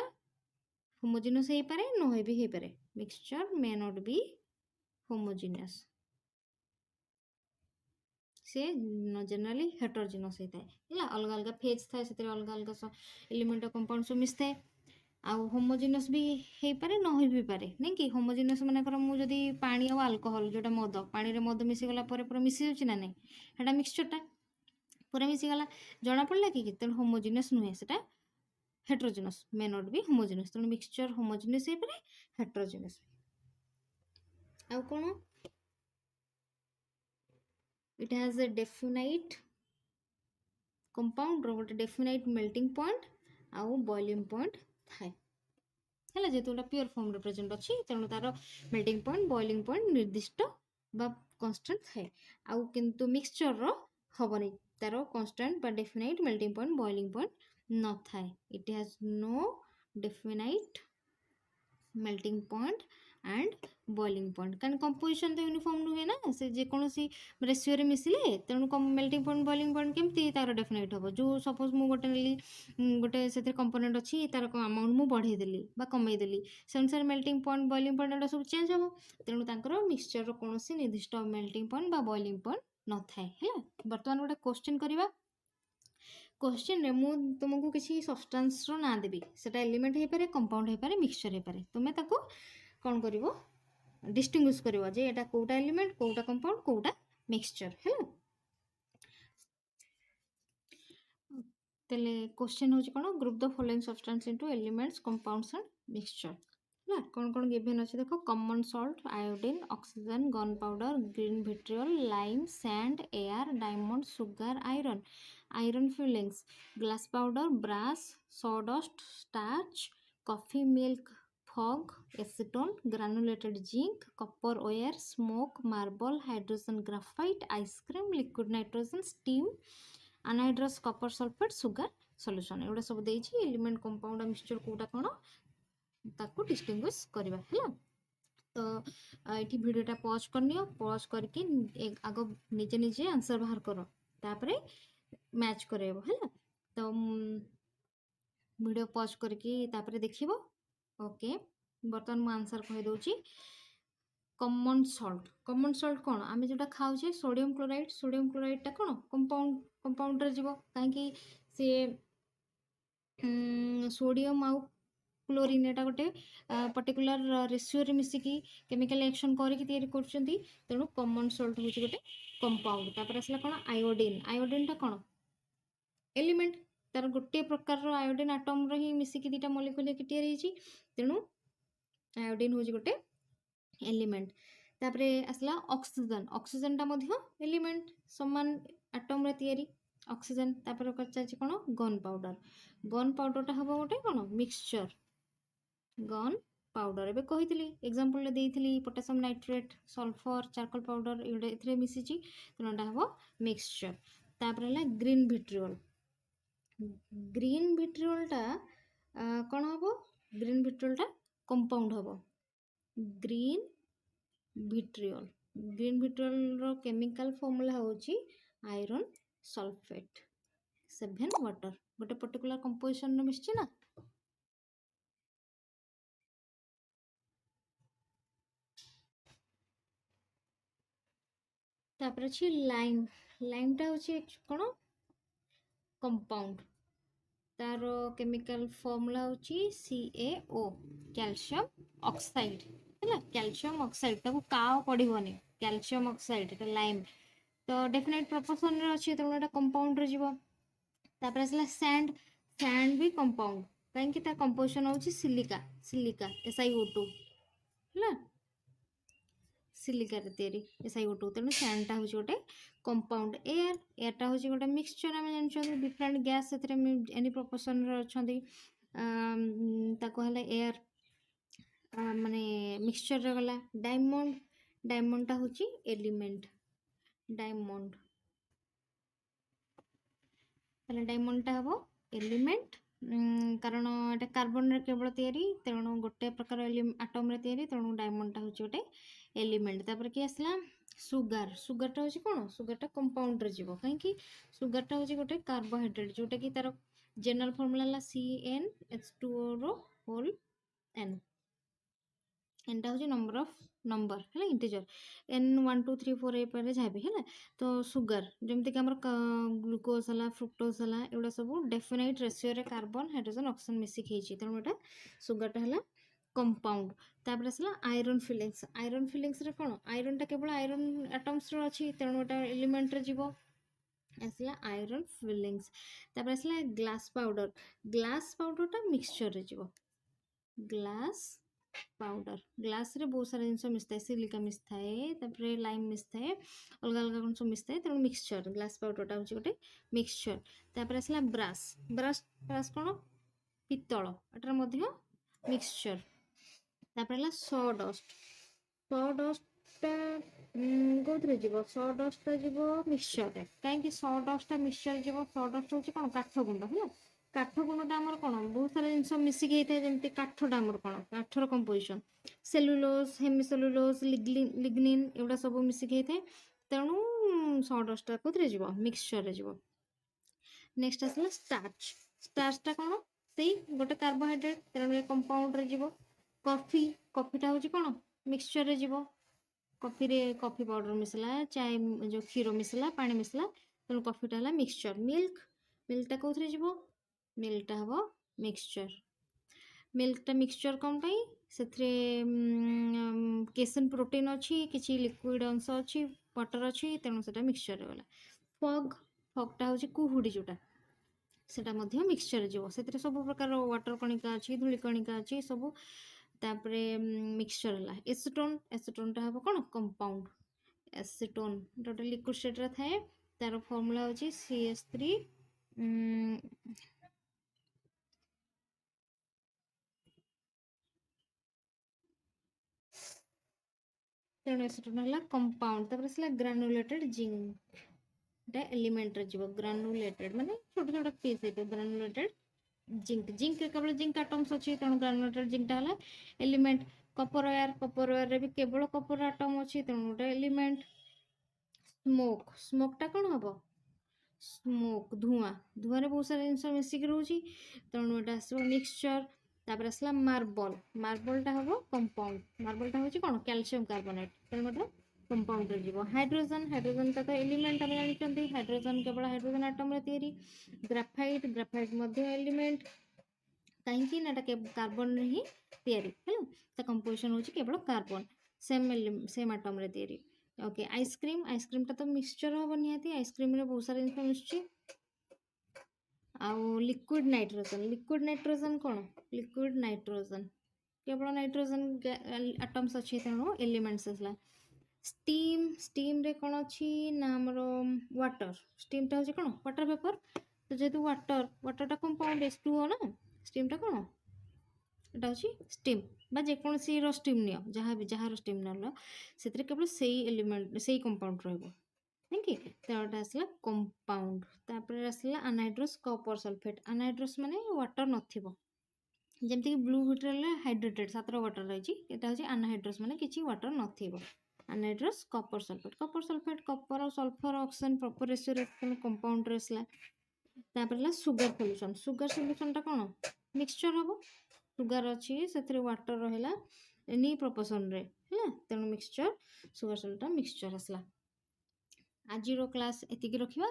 होमोजिनस हो पारे न भी हो पारे, mixture may not B homogeneous, से जनरली हेटरोजिनस होता है, अलग अलग फेज थाए से अलग अलग एलिमेंट कंपाउंड सब मिस थाए। आउ होमोजिनस भी हो पारे न हो भी पारे, नहीं कि होमोजिनस मानकर मुझे पानी और अल्कोहल जोटा मद, पानी रे मद मिसीगला पूरा मिसी जाऊँ ना नहीं, हेटा मिक्सचरटा पूरा मिसीगला जना पड़ा कि तेणु होमोजिनस नुहे, से heterogeneous may not be homogeneous, तेणु मिक्सचर होमोजिनस हो पारे हेटरोजिनस। आउ कौन, it has a definite compound रो गोटे डेफिनाइट मेल्टिंग पॉइंट आउ बॉइलिंग पॉइंट थाए, है जेहेतु गोटे प्योर फॉर्म रे प्रेजेंट अच्छी, तेणु तार मेल्टिंग पॉइंट बॉइलिंग पॉइंट निर्दिष्ट बा कन्स्टांट थाए। आउ किंतु मिक्सचर रो हबनी, तार कन्स्टांट बा definite melting point boiling point न थाए, it has no definite melting point and boiling point, कारण कंपोजिशन तो यूनिफॉर्म नुहे ना, से जेकोसी रेशियो रे मिसिले तेणु मेल्टिंग पॉइंट बॉइलिंग पॉइंट केमती तार डेफिनाइट हम, जो सपोज मु गोटे नेली गोटे से कंपोनेंट अच्छी तार अमाउंट मु बढ़े देली बा कमे देली, से अनुसार मेल्टिंग पॉइंट बॉइलिंग पॉइंट सब चेंज हम, तेणु तांकर मिक्सचर रो कोनोसी निर्दिष्ट मेल्टिंग पॉइंट बा बॉइलिंग पॉइंट न थाए। है बर्तमान गोटे क्वेश्चन करबा, क्वेश्चन रे मु तुमको किसी सब्सटेंस रो ना देबी, सेटा एलिमेंट हे पारे कंपाउंड हे पारे मिक्सचर हे पारे, तुमे ताको कौन करिवो डिस्टिंग्विश करिवो जे एटा कोटा एलिमेंट कोटा कंपाउंड कोटा मिक्सचर, है तेले क्वेश्चन होची कोन, group the following substance into elements compounds and mixture, ना कौन कौन गिवन अच्छे देखो, common salt, iodine, oxygen, gunpowder, green vitriol, lime, sand, air, diamond, sugar, iron, iron filings, glass powder, brass, sawdust, starch, coffee milk, fog, acetone, granulated zinc, copper wire, smoke, marble, hydrogen graphite, ice cream, liquid nitrogen, steam, anhydrous copper sulphate, sugar solution, एगुड़ा सब देछि element compound mixture Kota कोन ताको distinguish करबा, है तो ये वीडियोटा pause करनियो, pause करके आग निजे निजे आंसर बाहर करो, तापरे मैच करेबो, है तो वीडियो पॉज करके तापरे देखिबो। ओके बर्तमान मु आंसर कहि दोची, कॉमन सॉल्ट कौन आम जो खाऊे सोडियम क्लोराइड टा कौन कंपाउंड रे जीवो, कहीं सी सोडियम आउ क्लोरीन एटा गोटे पर्टिकुलर रेशियो रे मिसिकी केमिकल एक्शन करके तैयारी करछंती, तेणु कॉमन सॉल्ट होची गोटे कंपाउंड। तापर आसला कोन आयोडीन टा कोन एलिमेंट, तार गोटे प्रकार रो आयोडीन एटम रो ही मिसिकी दीटा मॉलिक्यूल के तैयारी होची, तेणु आयोडीन होची गोटे एलिमेंट। तापरे आसला ऑक्सीजन टा मध्य एलिमेंट समान एटम रे तैयारी ऑक्सीजन। तापर चाची कोन गन पाउडर टा हबो गोटे कोन मिक्सचर, गन पाउडर एबे कहितली एग्जांपल ले देइतली potassium nitrate, sulphur, charcoal powder एथरे मिसिची, तेनोटा हबो मिक्सचर। तापर हला ग्रीन विट्रियल टा कोन हबो, ग्रीन विट्रियल टा कंपाउंड हबो, ग्रीन विट्रियल रो केमिकल फॉर्मूला होची आयरन सल्फेट 7 वाटर, गोटे पर्टिकुलर कंपोजिशन रो मिसची ना। तापर अछि लाइम टा होची कोन कंपाउंड, तार केमिकल फॉर्मूला होची CaO कैल्शियम ऑक्साइड, है कैल्शियम ऑक्साइड ताको का पड़िबोनी कैल्शियम ऑक्साइड एटा लाइम तो डेफिनेट प्रोपोर्शन रे अछि, तो एटा कंपाउंड रे जीवो। तापर असला सैंड भी कंपाउंड, काहे कि ता कंपोजिशन होची सिलिका SiO2, है सिलिका रे तयारी SiO2, तेणु सैंड टा होची गोटे कंपाउंड। एयर टा होची गोटे मिक्सचर, आम जानछन डिफरेंट गैस एथरे एनी प्रोपोर्शन रे अछंती, ताको हला एयर माने मिक्सचर रे गला। डायमंड टा होची एलिमेंट, डायमंड टा हबो एलिमेंट କାରଣ ଏଇଟା କାର୍ବନରେ କେବଳ ତିଆରି, ତେଣୁ ଗୋଟେ ପ୍ରକାର ଆଟମ୍ରେ ତିଆରି, ତେଣୁ ଡାଇମଣ୍ଡଟା ହେଉଛି ଗୋଟେ ଏଲିମେଣ୍ଟ। ତାପରେ କିଏ ଆସିଲା ସୁଗାର। ସୁଗାରଟା ହେଉଛି କ'ଣ, ସୁଗାରଟା କମ୍ପାଉଣ୍ଡରେ ଯିବ, କାହିଁକି ସୁଗାରଟା ହେଉଛି ଗୋଟେ କାର୍ବୋହାଇଡ୍ରେଟ୍, ଯେଉଁଟାକି ତାର ଜେନେରାଲ ଫର୍ମୁଲା ହେଲା CnH2O ହୋଲ୍ n। ଏନ୍ଟା ହେଉଛି ନମ୍ବର ହେଲା, ଇଣ୍ଟିଜର n 1 2 3 4 ଏଇପାରେ ଯାହା ବି ହେଲା। ତ ସୁଗାର ଯେମିତିକି ଆମର ଗ୍ଲୁକୋଜ୍ ହେଲା, ଫ୍ରୁକ୍ଟୋଜ୍ ହେଲା, ଏଗୁଡ଼ା ସବୁ ଡେଫିନାଇଟ୍ ରେସିଓରେ କାର୍ବନ ହାଇଡ୍ରୋଜେନ୍ ଅକ୍ସିଜେନ୍ ମିଶିକି ହେଇଛି, ତେଣୁ ଏଇଟା ସୁଗାରଟା ହେଲା କମ୍ପାଉଣ୍ଡ। ତାପରେ ଆସିଲା ଆଇରନ୍ ଫିଲିଂସ୍। ଆଇରନ୍ ଫିଲିଂସରେ କ'ଣ, ଆଇରନ୍ଟା କେବଳ ଆଇରନ୍ ଆଟମ୍ସରେ ଅଛି, ତେଣୁ ଏଇଟା ଏଲିମେଣ୍ଟରେ ଯିବ, ଆସିଲା ଆଇରନ୍ ଫିଲିଂସ୍। ତାପରେ ଆସିଲା ଗ୍ଲାସ୍ ପାଉଡର। ଗ୍ଲାସ୍ ପାଉଡରଟା ମିକ୍ସଚରରେ ଯିବ, ଗ୍ଲାସ୍ ପାଉଡର। ଗ୍ଲାସରେ ବହୁତ ସାରା ଜିନିଷ ମିଶିଥାଏ, ସିଲିକା ମିଶିଥାଏ, ତାପରେ ଲାଇମ୍ ମିଶିଥାଏ, ଅଲଗା ଅଲଗା କ'ଣ ସବୁ ମିଶିଥାଏ, ତେଣୁ ମିକ୍ସଚର, ଗ୍ଲାସ୍ ପାଉଡରଟା ହେଉଛି ଗୋଟେ ମିକ୍ସଚର। ତାପରେ ଆସିଲା ବ୍ରାସ୍। ବ୍ରାସ୍ କ'ଣ, ପିତ୍ତଳ, ଏଟାର ମଧ୍ୟ ମିକ୍ସଚର। ତାପରେ ହେଲା ସଡଷ୍ଟ। ସଡଷ୍ଟଟା କେଉଁଥିରେ ଯିବ, ସଡଷ୍ଟଟା ଯିବ ମିକ୍ସଚରରେ, କାହିଁକି ସଡଷ୍ଟଟା ମିକ୍ସଚର ଯିବ, ସଡଷ୍ଟ ହେଉଛି କ'ଣ କାଠ ଗୁଣ୍ଡ ହେଲା। କାଠ ଗୁଣ୍ଡଟା ଆମର କ'ଣ ବହୁତ ସାରା ଜିନିଷ ମିଶିକି ହେଇଥାଏ, ଯେମିତି କାଠଟା ଆମର କ'ଣ କାଠର କମ୍ପୋଜିସନ୍, ସେଲୁଲୋଜ୍, ହେମିସେଲୁଲୋଜ୍, ଲିଗ୍ନିନ୍, ଏଗୁଡ଼ା ସବୁ ମିଶିକି ହେଇଥାଏ, ତେଣୁ ସଡଷ୍ଟଟା କେଉଁଥିରେ ଯିବ, ମିକ୍ସଚରରେ ଯିବ। ନେକ୍ସଟ ଆସିଲା ଷ୍ଟାର୍ଚ। ଷ୍ଟାର୍ଚଟା କ'ଣ, ସେଇ ଗୋଟେ କାର୍ବୋହାଇଡ୍ରେଟ୍, ତେଣୁ ଏ କମ୍ପାଉଣ୍ଡରେ ଯିବ। କଫି। କଫିଟା ହେଉଛି କ'ଣ, ମିକ୍ସଚରରେ ଯିବ, କଫିରେ କଫି ପାଉଡର ମିଶିଲା, ଚାଏ ଯେଉଁ କ୍ଷୀର ମିଶିଲା, ପାଣି ମିଶିଲା, ତେଣୁ କଫିଟା ହେଲା ମିକ୍ସଚର। ମିଲ୍କଟା କେଉଁଥିରେ ଯିବ, ମିଲ୍କଟା ହେବ ମିକ୍ସଚର। ମିଲ୍କଟା ମିକ୍ସଚର କ'ଣ ପାଇଁ, ସେଥିରେ କେସିନ୍ ପ୍ରୋଟିନ୍ ଅଛି, କିଛି ଲିକ୍ୱିଡ଼ ଅଂଶ ଅଛି, ୱାଟର ଅଛି, ତେଣୁ ସେଟା ମିକ୍ସଚରରେ ଗଲା। ଫଗ୍ଟା ହେଉଛି କୁହୁଡ଼ି, ଯେଉଁଟା ସେଟା ମଧ୍ୟ ମିକ୍ସଚରରେ ଯିବ, ସେଥିରେ ସବୁ ପ୍ରକାର ୱାଟର କଣିକା ଅଛି, ଧୂଳି କଣିକା ଅଛି ସବୁ, ତାପରେ ମିକ୍ସଚର ହେଲା। ଏସିଟୋନ୍ଟା ହେବ କ'ଣ, କମ୍ପାଉଣ୍ଡ। ଏସିଟୋନ୍ ଗୋଟେ ଲିକ୍ୱିଡ଼ ଷ୍ଟେଟ୍ରେ ଥାଏ, ତାର ଫର୍ମୁଲା ହେଉଛି CH3 ତେଣୁ ଏସିଟୋନ୍ ହେଲା କମ୍ପାଉଣ୍ଡ। ତାପରେ ଆସିଲା ଗ୍ରାନୁଲେଟେଡ୍ ଜିଙ୍କ୍। এটা ଏଲିମେଣ୍ଟରେ ଯିବ, ଗ୍ରାନୁଲେଟେଡ୍ ମାନେ ଛୋଟ ଛୋଟ ପିସ୍ ହେଇଥିବ, ଗ୍ରାନୁଲେଟେଡ୍ ଜିଙ୍କ୍ କେବଳ ଜିଙ୍କ୍ ଆଟମ୍ସ ଅଛି, ତେଣୁ ଗ୍ରାନୁଲେଟେଡ୍ ଜିଙ୍କ୍ଟା ହେଲା ଏଲିମେଣ୍ଟ। କପର ୱାୟାରରେ ବି କେବଳ କପର ଆଟମ୍ ଅଛି, ତେଣୁ ଗୋଟେ ଏଲିମେଣ୍ଟ। ସ୍ମୋକଟା କ'ଣ ହେବ, ଧୂଆଁରେ ବହୁତ ସାରା ଜିନିଷ ମିଶିକି ରହୁଛି, ତେଣୁ ଏଇଟା ଆସିବ ମିକ୍ସଚର। ତାପରେ ଆସିଲା ମାର୍ବଲଟା ହେବ କମ୍ପାଉଣ୍ଡ। ମାର୍ବଲଟା ହେଉଛି କ'ଣ, କ୍ୟାଲସିୟମ କାର୍ବୋନେଟ୍, ତେଣୁ ଏଇଟା କମ୍ପାଉଣ୍ଡରେ ଯିବ। ହାଇଡ୍ରୋଜେନଟା ତ ଏଲିମେଣ୍ଟ ଆମେ ଜାଣିଛନ୍ତି, ହାଇଡ୍ରୋଜେନ କେବଳ ହାଇଡ୍ରୋଜେନ ଆଟମରେ ତିଆରି। ଗ୍ରାଫାଇଟ୍ ମଧ୍ୟ ଏଲିମେଣ୍ଟ, କାହିଁକି ନା ଏଟା କାର୍ବନରେ ହିଁ ତିଆରି ହେଲା, ତା କମ୍ପୋଜିସନ୍ ହେଉଛି କେବଳ କାର୍ବନ, ସେମ୍ ଆଟମରେ ତିଆରି। ଓକେ, ଆଇସ୍କ୍ରିମଟା ତ ମିକ୍ସଚର ହେବ ନିହାତି, ଆଇସ୍କ୍ରିମରେ ବହୁତ ସାରା ଜିନିଷ ମିଶୁଛି। ଆଉ ଲିକ୍ୱିଡ ନାଇଟ୍ରୋଜେନ କ'ଣ, ଲିକ୍ୱିଡ ନାଇଟ୍ରୋଜେନ କେବଳ ନାଇଟ୍ରୋଜେନ ଆଟମ୍ସ ଅଛି, ତେଣୁ ଏଲିମେଣ୍ଟସ୍ ଆସିଲା। ଷ୍ଟିମ୍ରେ କ'ଣ ଅଛି ନା ଆମର ୱାଟର। ଷ୍ଟିମ୍ଟା ହେଉଛି କ'ଣ, ୱାଟର ଭେପର, ତ ଯେହେତୁ ୱାଟରଟା କମ୍ପାଉଣ୍ଡ H2O ନା, ଷ୍ଟିମ୍ଟା କ'ଣ, ଏଟା ହେଉଛି ଷ୍ଟିମ୍, ବା ଯେକୌଣସିର ଷ୍ଟିମ୍ ନିଅ, ଯାହାର ଷ୍ଟିମ୍ ନେଲ, ସେଥିରେ କେବଳ ସେଇ ଏଲିମେଣ୍ଟ, ସେଇ କମ୍ପାଉଣ୍ଡ ରହିବ, କାହିଁକି, ତେଣୁଟା ଆସିଲା କମ୍ପାଉଣ୍ଡ। ତାପରେ ଆସିଲା ଆନହାଇଡ୍ରସ୍ କପର ସଲଫେଟ୍। ଆନହାଇଡ୍ରସ୍ ମାନେ ୱାଟର ନଥିବ, ଯେମିତିକି ବ୍ଲୁ ୱାଟର ହେଲା ହାଇଡ୍ରେଟେଡ୍, 7ଟା ୱାଟର ରହିଛି, ଏଟା ହେଉଛି ଆନହାଇଡ୍ରସ୍ ମାନେ କିଛି ୱାଟର ନଥିବ। ଆନହାଇଡ୍ରସ୍ କପର ସଲଫେଟ୍, କପର ଆଉ ସଲଫର ଅକ୍ସିଜେନ୍ ପ୍ରପର ରେସିଓରେ କମ୍ପାଉଣ୍ଡରେ ଆସିଲା। ତାପରେ ହେଲା ସୁଗାର ସଲ୍ୟୁସନଟା କ'ଣ, ମିକ୍ସଚର ହେବ, ସୁଗାର ଅଛି, ସେଥିରେ ୱାଟର ରହିଲା ଏନି ପ୍ରପୋର୍ସନରେ ହେଲା, ତେଣୁ ସୁଗାର ସଲ୍ୟୁସନଟା ମିକ୍ସଚର ଆସିଲା। ଆଜିର କ୍ଲାସ୍ ଏତିକି ରଖିବା।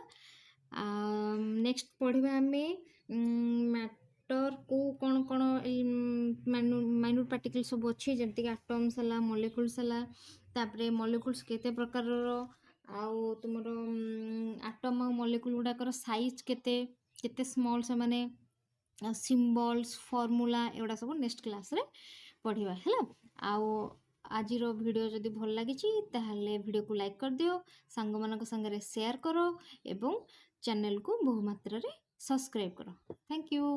ନେକ୍ସଟ ପଢ଼ିବା ଆମେ ମ୍ୟାଟର କ'ଣ ମାଇନ୍ୟୁଟ୍ ପାର୍ଟିକଲ୍ ସବୁ ଅଛି, ଯେମିତିକି ଆଟମ୍ସ ହେଲା, ମଲିକ୍ୟୁଲ୍ସ ହେଲା, ତାପରେ ମଲିକ୍ୟୁଲ୍ସ କେତେ ପ୍ରକାରର, ଆଉ ତୁମର ଆଟମ୍ ଆଉ ମଲିକ୍ୟୁଲ୍ ଗୁଡ଼ାକର ସାଇଜ୍ କେତେ ସ୍ମଲ୍ ସେମାନେ, ସିମ୍ବଲ୍ସ, ଫର୍ମୁଲା, ଏଗୁଡ଼ା ସବୁ ନେକ୍ସଟ କ୍ଲାସ୍ରେ ପଢ଼ିବା ହେଲା। ଆଉ ଆଜିର ଭିଡ଼ିଓ ଯଦି ଭଲ ଲାଗିଛି ତାହେଲେ ଭିଡ଼ିଓକୁ ଲାଇକ୍ କରିଦିଅ, ସାଙ୍ଗମାନଙ୍କ ସାଙ୍ଗରେ ସେୟାର କର ଏବଂ ଚ୍ୟାନେଲକୁ ବହୁ ମାତ୍ରାରେ ସବସ୍କ୍ରାଇବ୍ କର। Thank you.